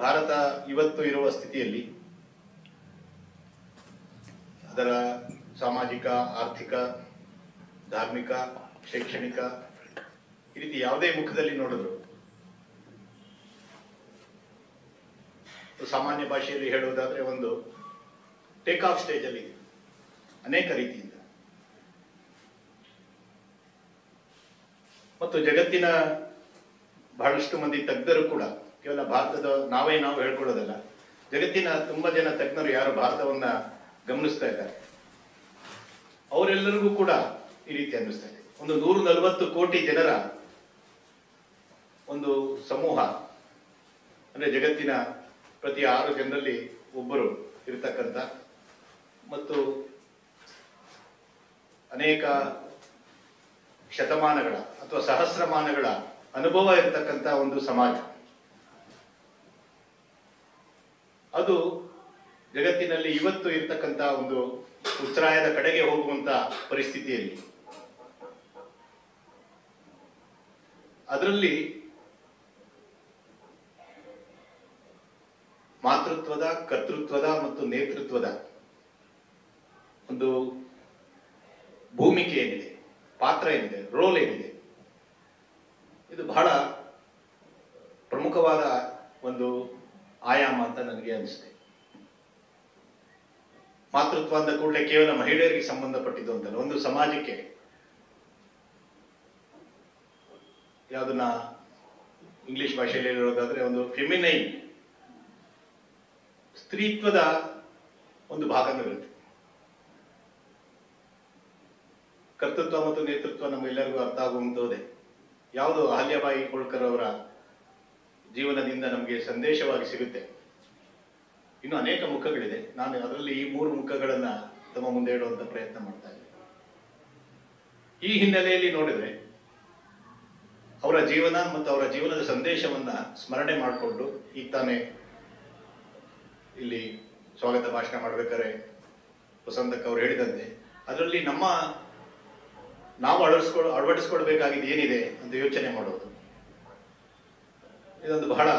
ಭಾರತ ಇವತ್ತು ಇರುವ ಸ್ಥಿತಿಯಲ್ಲಿ ಅದರ ಸಾಮಾಜಿಕ, ಆರ್ಥಿಕ, ಧಾರ್ಮಿಕ, ಶೈಕ್ಷಣಿಕ ಈ ರೀತಿ ಯಾವುದೇ ಮುಖದಲ್ಲಿ ನೋಡಿದ್ರು ಸಾಮಾನ್ಯ ಭಾಷೆಯಲ್ಲಿ ಹೇಳುವುದಾದ್ರೆ ಒಂದು ಟೇಕ್ ಆಫ್ ಸ್ಟೇಜ್ ಅಲ್ಲಿ ಅನೇಕ ರೀತಿಯಿಂದ. ಮತ್ತು ಜಗತ್ತಿನ ಬಹಳಷ್ಟು ಮಂದಿ ತಜ್ಞರು ಕೂಡ ಕೇವಲ ಭಾರತದ ನಾವು ಹೇಳ್ಕೊಳ್ಳೋದಲ್ಲ, ಜಗತ್ತಿನ ತುಂಬಾ ಜನ ತಜ್ಞರು ಯಾರು ಭಾರತವನ್ನ ಗಮನಿಸ್ತಾ ಇದ್ದಾರೆ ಅವರೆಲ್ಲರಿಗೂ ಕೂಡ ಈ ರೀತಿ ಅನ್ನಿಸ್ತಾ ಇದೆ. ಒಂದು 140 ಕೋಟಿ ಜನರ ಒಂದು ಸಮೂಹ, ಅಂದ್ರೆ ಜಗತ್ತಿನ ಪ್ರತಿ 6 ಜನರಲ್ಲಿ ಒಬ್ಬರು ಇರತಕ್ಕಂಥ ಮತ್ತು ಅನೇಕ ಶತಮಾನಗಳ ಅಥವಾ ಸಹಸ್ರಮಾನಗಳ ಅನುಭವ ಇರತಕ್ಕಂಥ ಒಂದು ಸಮಾಜ. ಅದು ಜಗತ್ತಿನಲ್ಲಿ ಇವತ್ತು ಇರತಕ್ಕಂಥ ಒಂದು ಉಚ್ಛ್ರಾಯದ ಕಡೆಗೆ ಹೋಗುವಂತ ಪರಿಸ್ಥಿತಿಯಲ್ಲಿ ಅದರಲ್ಲಿ ಮಾತೃತ್ವದ, ಕರ್ತೃತ್ವದ ಮತ್ತು ನೇತೃತ್ವದ ಒಂದು ಭೂಮಿಕೆ ಏನಿದೆ, ಪಾತ್ರ ಏನಿದೆ, ರೋಲ್ ಏನಿದೆ, ಇದು ಬಹಳ ಪ್ರಮುಖವಾದ ಒಂದು ಆಯಾಮ ಅಂತ ನನಗೆ ಅನಿಸುತ್ತೆ. ಮಾತೃತ್ವ ಅಂದ ಕೂಡಲೇ ಕೇವಲ ಮಹಿಳೆಯರಿಗೆ ಸಂಬಂಧಪಟ್ಟಿದ್ದು ಅಂತಲ್ಲ, ಒಂದು ಸಮಾಜಕ್ಕೆ ಯಾವುದನ್ನ ಇಂಗ್ಲಿಷ್ ಭಾಷೆಯಲ್ಲಿ ಹೇಳೋದಾದ್ರೆ ಒಂದು ಫೆಮಿನೈನ್ ಸ್ತ್ರೀತ್ವದ ಒಂದು ಭಾಗನೂ ಇರುತ್ತೆ. ಕರ್ತೃತ್ವ ಮತ್ತು ನೇತೃತ್ವ ನಮಗೆಲ್ಲರಿಗೂ ಅರ್ಥ ಆಗುವಂಥದ್ದೇ. ಯಾವುದು ಅಹಲ್ಯಾಬಾಯಿ ಹೋಳ್ಕರ್ ಅವರ ಜೀವನದಿಂದ ನಮಗೆ ಸಂದೇಶವಾಗಿ ಸಿಗುತ್ತೆ. ಇನ್ನು ಅನೇಕ ಮುಖಗಳಿದೆ, ನಾನು ಅದರಲ್ಲಿ ಈ 3 ಮುಖಗಳನ್ನ ತಮ್ಮ ಮುಂದೆ ಇಡುವಂತ ಪ್ರಯತ್ನ ಮಾಡ್ತಾ ಇದ್ದೇನೆ. ಈ ಹಿನ್ನೆಲೆಯಲ್ಲಿ ನೋಡಿದ್ರೆ ಅವರ ಜೀವನ ಮತ್ತು ಅವರ ಜೀವನದ ಸಂದೇಶವನ್ನ ಸ್ಮರಣೆ ಮಾಡಿಕೊಂಡು ಈಗ ತಾನೇ ಇಲ್ಲಿ ಸ್ವಾಗತ ಭಾಷಣ ಮಾಡ್ಬೇಕಾದ್ರೆ ವಸಂತಕ್ಕ ಅವರು ಹೇಳಿದಂತೆ ಅದರಲ್ಲಿ ನಾವು ಅಳವಡಿಸ್ಕೊಳ್ಬೇಕಾಗಿದ್ದು ಏನಿದೆ ಅಂತ ಯೋಚನೆ ಮಾಡೋದು, ಇದೊಂದು ಬಹಳ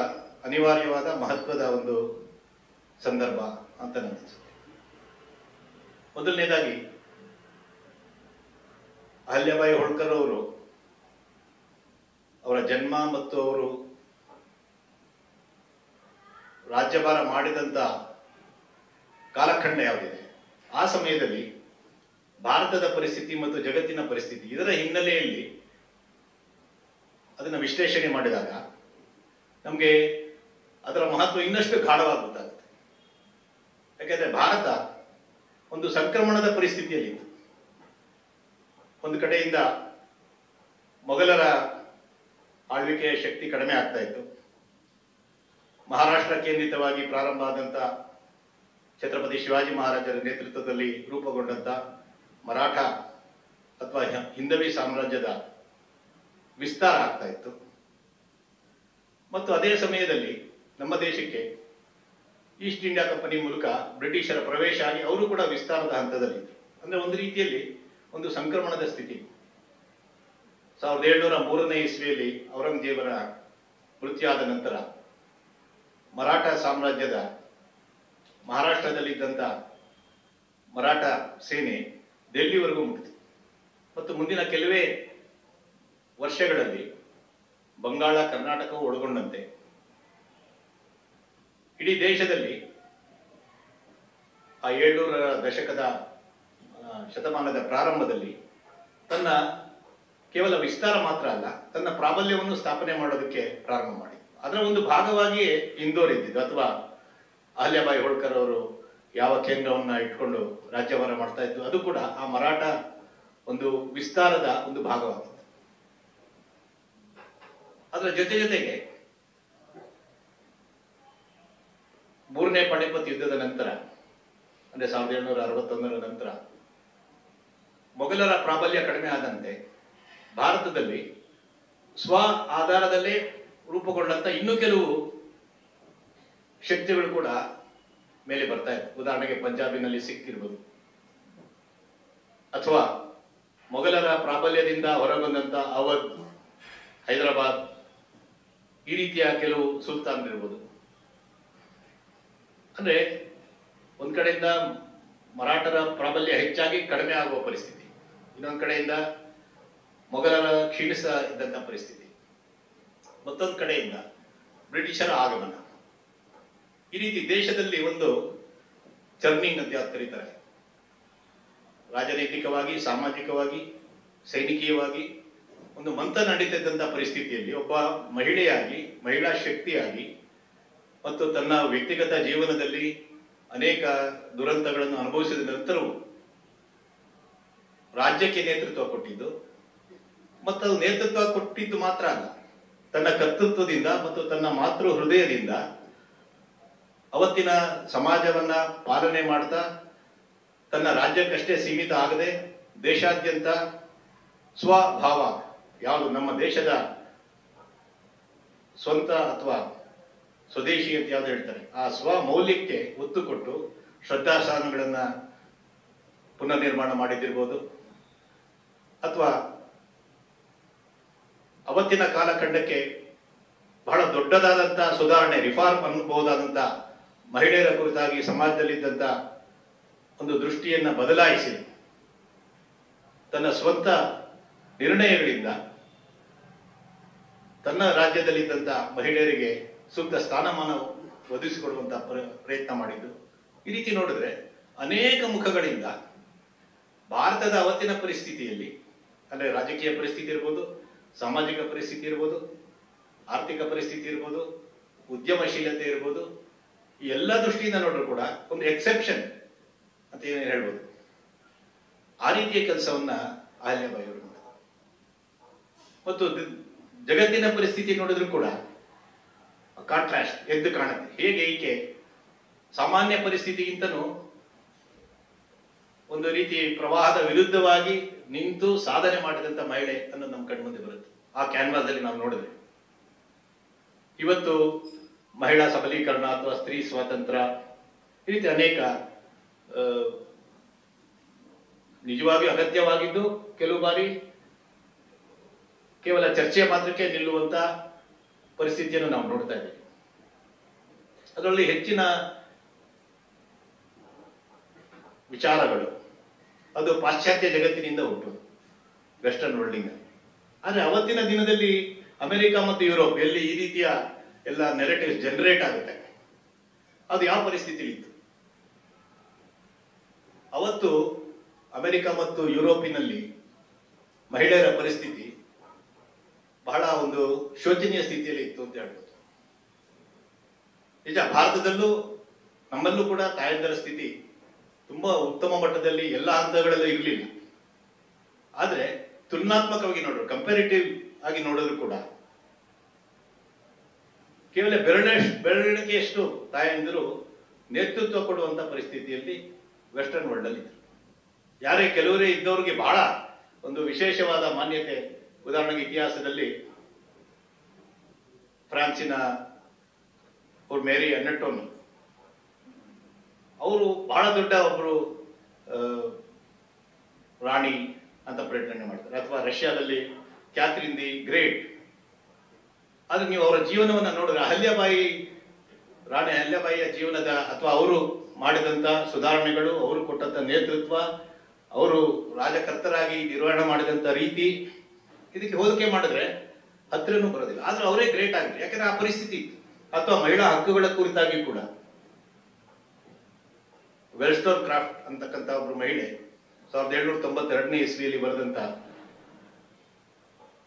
ಅನಿವಾರ್ಯವಾದ ಮಹತ್ವದ ಒಂದು ಸಂದರ್ಭ ಅಂತ ನನಗನ್ಸುತ್ತೆ. ಮೊದಲನೇದಾಗಿ ಅಹಲ್ಯಾಬಾಯಿ ಹೋಳ್ಕರ್ ಅವರು ಅವರ ಜನ್ಮ ಮತ್ತು ಅವರು ರಾಜ್ಯಭಾರ ಮಾಡಿದಂತ ಕಾಲಖಂಡ ಯಾವುದಿದೆ, ಆ ಸಮಯದಲ್ಲಿ ಭಾರತದ ಪರಿಸ್ಥಿತಿ ಮತ್ತು ಜಗತ್ತಿನ ಪರಿಸ್ಥಿತಿ, ಇದರ ಹಿನ್ನೆಲೆಯಲ್ಲಿ ಅದನ್ನು ವಿಶ್ಲೇಷಣೆ ಮಾಡಿದಾಗ ನಮಗೆ ಅದರ ಮಹತ್ವ ಇನ್ನಷ್ಟು ಗಾಢವಾಗಿ ಗೊತ್ತಾಗುತ್ತೆ. ಯಾಕೆಂದ್ರೆ ಭಾರತ ಒಂದು ಸಂಕ್ರಮಣದ ಪರಿಸ್ಥಿತಿಯಲ್ಲಿತ್ತು. ಒಂದು ಕಡೆಯಿಂದ ಮೊಘಲರ ಆಳ್ವಿಕೆಯ ಶಕ್ತಿ ಕಡಿಮೆ ಆಗ್ತಾ ಇತ್ತು. ಮಹಾರಾಷ್ಟ್ರ ಕೇಂದ್ರಿತವಾಗಿ ಪ್ರಾರಂಭ ಆದಂತ ಛತ್ರಪತಿ ಶಿವಾಜಿ ಮಹಾರಾಜರ ನೇತೃತ್ವದಲ್ಲಿ ರೂಪುಗೊಂಡಂತ ಮರಾಠ ಅಥವಾ ಹಿಂದವಿ ಸಾಮ್ರಾಜ್ಯದ ವಿಸ್ತಾರ ಆಗ್ತಾ ಇತ್ತು. ಮತ್ತು ಅದೇ ಸಮಯದಲ್ಲಿ ನಮ್ಮ ದೇಶಕ್ಕೆ ಈಸ್ಟ್ ಇಂಡಿಯಾ ಕಂಪನಿ ಮೂಲಕ ಬ್ರಿಟಿಷರ ಪ್ರವೇಶ ಆಗಿ ಅವರು ಕೂಡ ವಿಸ್ತಾರದ ಹಂತದಲ್ಲಿದ್ದರು. ಅಂದ್ರೆ ಒಂದು ರೀತಿಯಲ್ಲಿ ಒಂದು ಸಂಕ್ರಮಣದ ಸ್ಥಿತಿ. 1703ನೇ ಇಸ್ವಿಯಲ್ಲಿ ಔರಂಗಜೇಬರ ಮೃತ್ಯುವಾದ ನಂತರ ಮರಾಠ ಸಾಮ್ರಾಜ್ಯದ ಮಹಾರಾಷ್ಟ್ರದಲ್ಲಿದ್ದಂಥ ಮರಾಠ ಸೇನೆ ದೆಹಲಿವರೆಗೂ ಮುಗಿತು. ಮತ್ತು ಮುಂದಿನ ಕೆಲವೇ ವರ್ಷಗಳಲ್ಲಿ ಬಂಗಾಳ, ಕರ್ನಾಟಕವು ಒಳಗೊಂಡಂತೆ ಇಡೀ ದೇಶದಲ್ಲಿ ಆ 700ರ ದಶಕದ ಶತಮಾನದ ಪ್ರಾರಂಭದಲ್ಲಿ ತನ್ನ ಕೇವಲ ವಿಸ್ತಾರ ಮಾತ್ರ ಅಲ್ಲ, ತನ್ನ ಪ್ರಾಬಲ್ಯವನ್ನು ಸ್ಥಾಪನೆ ಮಾಡೋದಕ್ಕೆ ಪ್ರಾರಂಭ ಮಾಡಿ ಅದರ ಒಂದು ಭಾಗವಾಗಿಯೇ ಇಂದೋರ್ ಇದ್ದಿದ್ದು, ಅಥವಾ ಅಹಲ್ಯಾಬಾಯಿ ಹೋಳ್ಕರ್ ಅವರು ಯಾವ ಕೇಂದ್ರವನ್ನ ಇಟ್ಕೊಂಡು ರಾಜ್ಯಭಾರ ಮಾಡ್ತಾ ಇದ್ದು ಅದು ಕೂಡ ಆ ಮರಾಠ ಒಂದು ವಿಸ್ತಾರದ ಒಂದು ಭಾಗವಾಗಿತ್ತು. ಅದರ ಜೊತೆಗೆ 3ನೇ ಪಾಣಿಪತ್ ಯುದ್ಧದ ನಂತರ, ಅಂದ್ರೆ 1761ರ ನಂತರ ಮೊಘಲರ ಪ್ರಾಬಲ್ಯ ಕಡಿಮೆ ಆದಂತೆ ಭಾರತದಲ್ಲಿ ಸ್ವ ಆಧಾರದಲ್ಲೇ ರೂಪುಗೊಂಡಂತ ಇನ್ನೂ ಕೆಲವು ಶಕ್ತಿಗಳು ಕೂಡ ಮೇಲೆ ಬರ್ತಾ ಇದೆ. ಉದಾಹರಣೆಗೆ ಪಂಜಾಬಿನಲ್ಲಿ ಸಿಖ್ ಇರ್ಬೋದು, ಅಥವಾ ಮೊಘಲರ ಪ್ರಾಬಲ್ಯದಿಂದ ಹೊರಬಂದಂತ ಅವಧ್, ಹೈದರಾಬಾದ್ ಈ ರೀತಿಯ ಕೆಲವು ಸುಲ್ತಾನರಿರ್ಬೋದು. ಅಂದ್ರೆ ಒಂದ್ ಕಡೆಯಿಂದ ಮರಾಠರ ಪ್ರಾಬಲ್ಯ ಹೆಚ್ಚಾಗಿ ಕಡಿಮೆ ಆಗುವ ಪರಿಸ್ಥಿತಿ, ಇನ್ನೊಂದು ಕಡೆಯಿಂದ ಮೊಘಲರ ಕ್ಷೀಣಿಸ ಇದ್ದಂಥ ಪರಿಸ್ಥಿತಿ, ಮತ್ತೊಂದು ಕಡೆಯಿಂದ ಬ್ರಿಟಿಷರ ಆಗಮನ. ಈ ರೀತಿ ದೇಶದಲ್ಲಿ ಒಂದು ಚರ್ನಿಂಗ್ ಅಂತ ಯಾರು ಕರೀತಾರೆ, ರಾಜನೈತಿಕವಾಗಿ, ಸಾಮಾಜಿಕವಾಗಿ, ಸೈನಿಕೀಯವಾಗಿ ಒಂದು ಮಂಥನ ನಡೀತಿದ್ದಂಥ ಪರಿಸ್ಥಿತಿಯಲ್ಲಿ ಒಬ್ಬ ಮಹಿಳೆಯಾಗಿ, ಮಹಿಳಾ ಶಕ್ತಿಯಾಗಿ ಮತ್ತು ತನ್ನ ವ್ಯಕ್ತಿಗತ ಜೀವನದಲ್ಲಿ ಅನೇಕ ದುರಂತಗಳನ್ನು ಅನುಭವಿಸಿದ ನಂತರವೂ ರಾಜ್ಯಕ್ಕೆ ನೇತೃತ್ವ ಕೊಟ್ಟಿದ್ದು, ಮತ್ತು ಅದು ನೇತೃತ್ವ ಕೊಟ್ಟಿದ್ದು ಮಾತ್ರ ಅಲ್ಲ, ತನ್ನ ಕರ್ತೃತ್ವದಿಂದ ಮತ್ತು ತನ್ನ ಮಾತೃ ಹೃದಯದಿಂದ ಅವತ್ತಿನ ಸಮಾಜವನ್ನ ಪಾಲನೆ ಮಾಡ್ತಾ ತನ್ನ ರಾಜ್ಯಕ್ಕಷ್ಟೇ ಸೀಮಿತ ಆಗದೆ ದೇಶಾದ್ಯಂತ ಸ್ವಭಾವ, ಯಾವುದು ನಮ್ಮ ದೇಶದ ಸ್ವಂತ ಅಥವಾ ಸ್ವದೇಶಿ ಅಂತ ಯಾವ್ದು ಹೇಳ್ತಾರೆ, ಆ ಸ್ವ ಮೌಲ್ಯಕ್ಕೆ ಒತ್ತು ಕೊಟ್ಟು ಶ್ರದ್ಧಾಸ್ಥಾನಗಳನ್ನ ಪುನರ್ ನಿರ್ಮಾಣ ಮಾಡಿದ್ದಿರ್ಬೋದು, ಅಥವಾ ಅವತ್ತಿನ ಕಾಲಖಂಡಕ್ಕೆ ಬಹಳ ದೊಡ್ಡದಾದಂಥ ಸುಧಾರಣೆ, ರಿಫಾರ್ಮ್ ಅನ್ನಬಹುದಾದಂಥ ಮಹಿಳೆಯರ ಕುರಿತಾಗಿ ಸಮಾಜದಲ್ಲಿದ್ದಂಥ ಒಂದು ದೃಷ್ಟಿಯನ್ನ ಬದಲಾಯಿಸಿ ತನ್ನ ಸ್ವಂತ ನಿರ್ಣಯಗಳಿಂದ ತನ್ನ ರಾಜ್ಯದಲ್ಲಿದ್ದಂಥ ಮಹಿಳೆಯರಿಗೆ ಸೂಕ್ತ ಸ್ಥಾನಮಾನ ಒದಗಿಸಿಕೊಡುವಂತ ಪ್ರಯತ್ನ ಮಾಡಿದ್ದು. ಈ ರೀತಿ ನೋಡಿದ್ರೆ ಅನೇಕ ಮುಖಗಳಿಂದ ಭಾರತದ ಅವತ್ತಿನ ಪರಿಸ್ಥಿತಿಯಲ್ಲಿ, ಅಂದರೆ ರಾಜಕೀಯ ಪರಿಸ್ಥಿತಿ ಇರ್ಬೋದು, ಸಾಮಾಜಿಕ ಪರಿಸ್ಥಿತಿ ಇರ್ಬೋದು, ಆರ್ಥಿಕ ಪರಿಸ್ಥಿತಿ ಇರ್ಬೋದು, ಉದ್ಯಮಶೀಲತೆ ಇರ್ಬೋದು, ಈ ಎಲ್ಲ ದೃಷ್ಟಿಯಿಂದ ನೋಡ್ರು ಕೂಡ ಒಂದು ಎಕ್ಸೆಪ್ಷನ್ ಅಂತ ಏನೇನು ಹೇಳ್ಬೋದು, ಆ ರೀತಿಯ ಕೆಲಸವನ್ನ ಅಹಲ್ಯಾಬಾಯಿ ಅವರು ಮಾಡಿದ್ರು. ಮತ್ತು ಜಗತ್ತಿನ ಪರಿಸ್ಥಿತಿ ನೋಡಿದ್ರು ಕೂಡ ಕಾಂಟ್ರಾಸ್ಟ್ ಎದ್ದು ಕಾಣುತ್ತೆ. ಹೇಗೆ ಈಕೆ ಸಾಮಾನ್ಯ ಪರಿಸ್ಥಿತಿಗಿಂತನೂ ಒಂದು ರೀತಿ ಪ್ರವಾಹದ ವಿರುದ್ಧವಾಗಿ ನಿಂತು ಸಾಧನೆ ಮಾಡಿದಂತ ಮಹಿಳೆ ಅನ್ನೋದು ನಮ್ಮ ಕಣ್ಮುಂದೆ ಬರುತ್ತೆ. ಆ ಕ್ಯಾನ್ವಾಸ್ ಅಲ್ಲಿ ನಾವು ನೋಡಿದ್ರೆ ಇವತ್ತು ಮಹಿಳಾ ಸಬಲೀಕರಣ ಅಥವಾ ಸ್ತ್ರೀ ಸ್ವಾತಂತ್ರ್ಯ, ಈ ರೀತಿ ಅನೇಕ ನಿಜವಾಗಿಯೂ ಅಗತ್ಯವಾಗಿದ್ದು ಕೆಲವು ಬಾರಿ ಕೇವಲ ಚರ್ಚೆಯ ಮಾತ್ರಕ್ಕೆ ನಿಲ್ಲುವಂತ ಪರಿಸ್ಥಿತಿಯನ್ನು ನಾವು ನೋಡ್ತಾ ಇದ್ದೀವಿ. ಅದರಲ್ಲಿ ಹೆಚ್ಚಿನ ವಿಚಾರಗಳು ಅದು ಪಾಶ್ಚಾತ್ಯ ಜಗತ್ತಿನಿಂದ ಹುಟ್ಟುವುದು, ವೆಸ್ಟರ್ನ್ ವರ್ಲ್ಡಿಂದ. ಆದ್ರೆ ಅವತ್ತಿನ ದಿನದಲ್ಲಿ ಅಮೆರಿಕ ಮತ್ತು ಯುರೋಪ್ ಎಲ್ಲಿ ಈ ರೀತಿಯ ಎಲ್ಲ ನೆರೆಟಿವ್ ಜನರೇಟ್ ಆಗುತ್ತೆ, ಅದು ಯಾವ ಪರಿಸ್ಥಿತಿ ಇತ್ತು? ಅವತ್ತು ಅಮೆರಿಕ ಮತ್ತು ಯುರೋಪಿನಲ್ಲಿ ಮಹಿಳೆಯರ ಪರಿಸ್ಥಿತಿ ಬಹಳ ಒಂದು ಶೋಚನೀಯ ಸ್ಥಿತಿಯಲ್ಲಿ ಇತ್ತು ಅಂತ ಹೇಳ್ಬೋದು. ನಿಜ, ಭಾರತದಲ್ಲೂ ನಮ್ಮಲ್ಲೂ ಕೂಡ ತಾಯಂದರ ಸ್ಥಿತಿ ತುಂಬಾ ಉತ್ತಮ ಮಟ್ಟದಲ್ಲಿ ಎಲ್ಲ ಹಂತಗಳಲ್ಲೂ ಇರಲಿಲ್ಲ. ಆದ್ರೆ ತುಲನಾತ್ಮಕವಾಗಿ ನೋಡ್ರು, ಕಂಪ್ಯಾರಿಟಿವ್ ಆಗಿ ನೋಡಿದ್ರು ಕೂಡ ಕೇವಲ ಬೆರಳಿಕೆಯಷ್ಟು ತಾಯಂದಿರು ನೇತೃತ್ವ ಕೊಡುವಂತ ಪರಿಸ್ಥಿತಿಯಲ್ಲಿ ವೆಸ್ಟರ್ನ್ ವರ್ಲ್ಡ್ ಅಲ್ಲಿ ಇದ್ರು. ಯಾರೇ ಕೆಲವರೇ ಇದ್ದವ್ರಿಗೆ ಬಹಳ ಒಂದು ವಿಶೇಷವಾದ ಮಾನ್ಯತೆ. ಉದಾಹರಣೆಗೆ ಇತಿಹಾಸದಲ್ಲಿ ಫ್ರಾನ್ಸಿನ ಮೇರಿ ಅನ್ನೆಟೋನಿ ಅವರು ಬಹಳ ದೊಡ್ಡ ಒಬ್ಬರು ರಾಣಿ ಅಂತ ಪ್ರಯತ್ನ ಮಾಡ್ತಾರೆ. ಅಥವಾ ರಷ್ಯಾದಲ್ಲಿ ಕ್ಯಾಥರಿನ್ ದಿ ಗ್ರೇಟ್. ಆದ್ರೆ ನೀವು ಅವರ ಜೀವನವನ್ನ ನೋಡಿದ್ರೆ ರಾಣಿ ಅಹಲ್ಯಾಬಾಯಿಯ ಜೀವನದ ಅಥವಾ ಅವರು ಮಾಡಿದಂತ ಸುಧಾರಣೆಗಳು, ಅವರು ಕೊಟ್ಟಂತ ನೇತೃತ್ವ, ಅವರು ರಾಜಕರ್ತರಾಗಿ ನಿರ್ವಹಣೆ ಮಾಡಿದಂತ ರೀತಿ, ಇದಕ್ಕೆ ಹೋಲಿಕೆ ಮಾಡಿದ್ರೆ ಹತ್ತಿರನೂ ಬರೋದಿಲ್ಲ. ಆದ್ರೆ ಅವರೇ ಗ್ರೇಟ್ ಆಗಿದ್ರು, ಯಾಕಂದ್ರೆ ಆ ಪರಿಸ್ಥಿತಿ ಇತ್ತು. ಅಥವಾ ಮಹಿಳಾ ಹಕ್ಕುಗಳ ಕುರಿತಾಗಿ ಕೂಡ ವೆಲ್ಸ್ಟೋನ್ ಕ್ರಾಫ್ಟ್ ಅಂತಕ್ಕಂಥ ಒಬ್ರು ಮಹಿಳೆ 1792ನೇ ಇಸ್ವಿಯಲ್ಲಿ ಬರೆದಂತ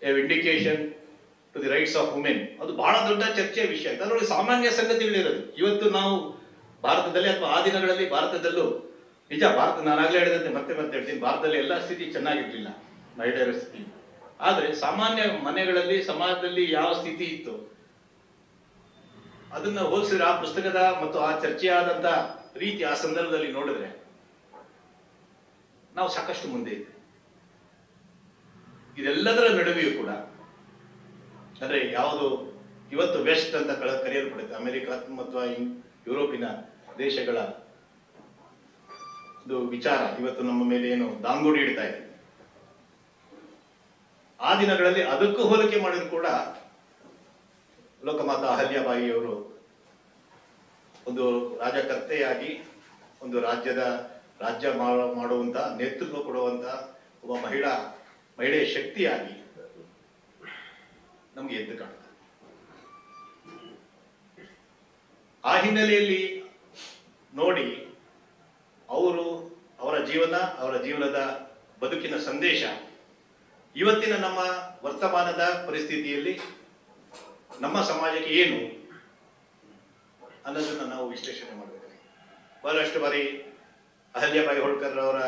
a vindication to the rights of women, ಅದು ಬಹಳ ದೊಡ್ಡ ಚರ್ಚೆಯ ವಿಷಯ. ಅದರೊಳಗೆ ಸಾಮಾನ್ಯ ಸಂಗತಿಗಳಿರೋದು. ಇವತ್ತು ನಾವು ಭಾರತದಲ್ಲಿ ಅಥವಾ ಆ ದಿನಗಳಲ್ಲಿ ಭಾರತದಲ್ಲೂ ನಿಜ, ನಾನಾಗ್ಲೇ ಹೇಳಿದಂತೆ ಮತ್ತೆ ಹೇಳ್ತೀನಿ, ಭಾರತದಲ್ಲಿ ಎಲ್ಲ ಸ್ಥಿತಿ ಚೆನ್ನಾಗಿರ್ಲಿಲ್ಲ ಮಹಿಳೆಯರ ಸ್ಥಿತಿ. ಆದ್ರೆ ಸಾಮಾನ್ಯ ಮನೆಗಳಲ್ಲಿ, ಸಮಾಜದಲ್ಲಿ ಯಾವ ಸ್ಥಿತಿ ಇತ್ತು ಅದನ್ನ ಹೋಲಿಸಿದ್ರೆ, ಆ ಪುಸ್ತಕದ ಮತ್ತು ಆ ಚರ್ಚೆಯಾದಂತ ರೀತಿ ಆ ಸಂದರ್ಭದಲ್ಲಿ ನೋಡಿದ್ರೆ ನಾವು ಸಾಕಷ್ಟು ಮುಂದೆ ಇದ್ದೇವೆ. ಇದೆಲ್ಲದರ ನಡುವೆಯೂ ಕೂಡ ಅಂದ್ರೆ ಯಾವುದು ಇವತ್ತು ವೆಸ್ಟ್ ಅಂತ ಕರೆಯಲ್ಪಡುತ್ತೆ, ಅಮೆರಿಕ ಮತ್ತು ಯುರೋಪಿನ ದೇಶಗಳ ಒಂದು ವಿಚಾರ ಇವತ್ತು ನಮ್ಮ ಮೇಲೆ ಏನು ದಾಂಗೋಡಿ ಇಡ್ತಾ ಇದೆ. ಆ ದಿನಗಳಲ್ಲಿ ಅದಕ್ಕೂ ಹೋಲಿಕೆ ಮಾಡಿದ್ರು ಕೂಡ ಲೋಕಮಾತಾ ಅಹಲ್ಯಾಬಾಯಿಯವರು ಒಂದು ರಾಜಕರ್ತೆಯಾಗಿ ಒಂದು ರಾಜ್ಯ ಮಾಡುವಂತ ನೇತೃತ್ವ ಕೊಡುವಂತ ಒಬ್ಬ ಮಹಿಳೆಯ ಶಕ್ತಿಯಾಗಿ ನಮ್ಗೆ ಎದ್ದು ಕಾಣ್ತಾರೆ. ಆ ಹಿನ್ನೆಲೆಯಲ್ಲಿ ನೋಡಿ ಅವರ ಜೀವನದ ಬದುಕಿನ ಸಂದೇಶ ಇವತ್ತಿನ ನಮ್ಮ ವರ್ತಮಾನದ ಪರಿಸ್ಥಿತಿಯಲ್ಲಿ ನಮ್ಮ ಸಮಾಜಕ್ಕೆ ಏನು ಅನ್ನೋದನ್ನ ನಾವು ವಿಶ್ಲೇಷಣೆ ಮಾಡಬೇಕಾಗಿದೆ. ಬಹಳಷ್ಟು ಬಾರಿ ಅಹಲ್ಯಾಬಾಯಿ ಹೋಳ್ಕರ್ ಅವರ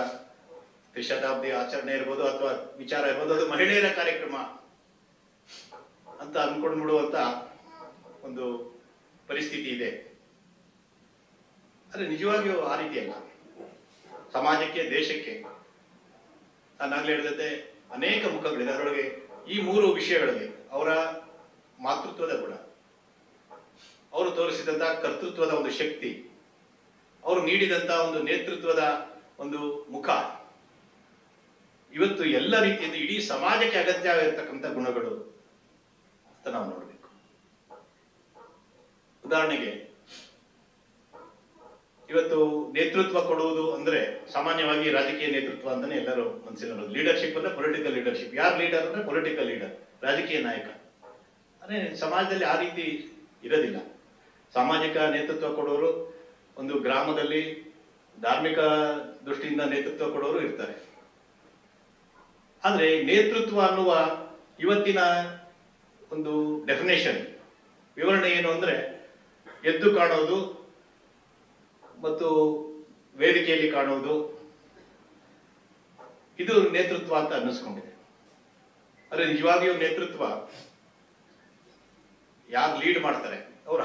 ತ್ರಿಶತಾಬ್ದಿ ಆಚರಣೆ ಇರ್ಬೋದು ಅಥವಾ ವಿಚಾರ ಇರ್ಬೋದು, ಅದು ಮಹಿಳೆಯರ ಕಾರ್ಯಕ್ರಮ ಅಂತ ಅನ್ಕೊಂಡು ಬಿಡುವಂತ ಒಂದು ಪರಿಸ್ಥಿತಿ ಇದೆ. ಆದ್ರೆ ನಿಜವಾಗಿಯೂ ಆ ರೀತಿ ಅಲ್ಲ. ಸಮಾಜಕ್ಕೆ, ದೇಶಕ್ಕೆ ನಾನಾಗ್ಲೇ ಹೇಳಿದಂತೆ ಅನೇಕ ಮುಖಗಳಿದೆ. ಅದರೊಳಗೆ ಈ 3 ವಿಷಯಗಳಲ್ಲಿ ಅವರ ಮಾತೃತ್ವದ ಗುಣ, ಅವರು ತೋರಿಸಿದಂತ ಕರ್ತೃತ್ವದ ಒಂದು ಶಕ್ತಿ, ಅವರು ನೀಡಿದಂತ ಒಂದು ನೇತೃತ್ವದ ಒಂದು ಮುಖ, ಇವತ್ತು ಎಲ್ಲ ರೀತಿಯಿಂದ ಇಡೀ ಸಮಾಜಕ್ಕೆ ಅಗತ್ಯ ಆಗಿರ್ತಕ್ಕಂಥ ಗುಣಗಳು ಅಂತ ನಾವು ನೋಡಬೇಕು. ಉದಾಹರಣೆಗೆ ಇವತ್ತು ನೇತೃತ್ವ ಕೊಡುವುದು ಅಂದ್ರೆ ಸಾಮಾನ್ಯವಾಗಿ ರಾಜಕೀಯ ನೇತೃತ್ವ ಅಂತಾನೆ ಎಲ್ಲರೂ ಮನಸ್ಸಿನ ಲೀಡರ್ಶಿಪ್ ಅಂದ್ರೆ ಪೊಲಿಟಿಕಲ್ ಲೀಡರ್ಶಿಪ್. ಯಾರು ಲೀಡರ್ ಅಂದ್ರೆ ಪೊಲಿಟಿಕಲ್ ಲೀಡರ್, ರಾಜಕೀಯ ನಾಯಕ. ಅಂದ್ರೆ ಸಮಾಜದಲ್ಲಿ ಆ ರೀತಿ ಇರೋದಿಲ್ಲ. ಸಾಮಾಜಿಕ ನೇತೃತ್ವ ಕೊಡೋರು, ಒಂದು ಗ್ರಾಮದಲ್ಲಿ ಧಾರ್ಮಿಕ ದೃಷ್ಟಿಯಿಂದ ನೇತೃತ್ವ ಕೊಡೋರು ಇರ್ತಾರೆ. ಆದ್ರೆ ನೇತೃತ್ವ ಅನ್ನುವ ಇವತ್ತಿನ ಒಂದು ಡೆಫಿನೇಷನ್, ವಿವರಣೆ ಏನು ಅಂದ್ರೆ ಎದ್ದು ಕಾಣೋದು ಮತ್ತು ವೇದಿಕೆಯಲ್ಲಿ ಕಾಣುವುದು, ಇದು ನೇತೃತ್ವ ಅಂತ ಅನ್ನಿಸ್ಕೊಂಡಿದೆ. ಆದ್ರೆ ನಿಜವಾಗಿಯೂ ನೇತೃತ್ವ ಯಾರು ಲೀಡ್ ಮಾಡ್ತಾರೆ, ಅವ್ರ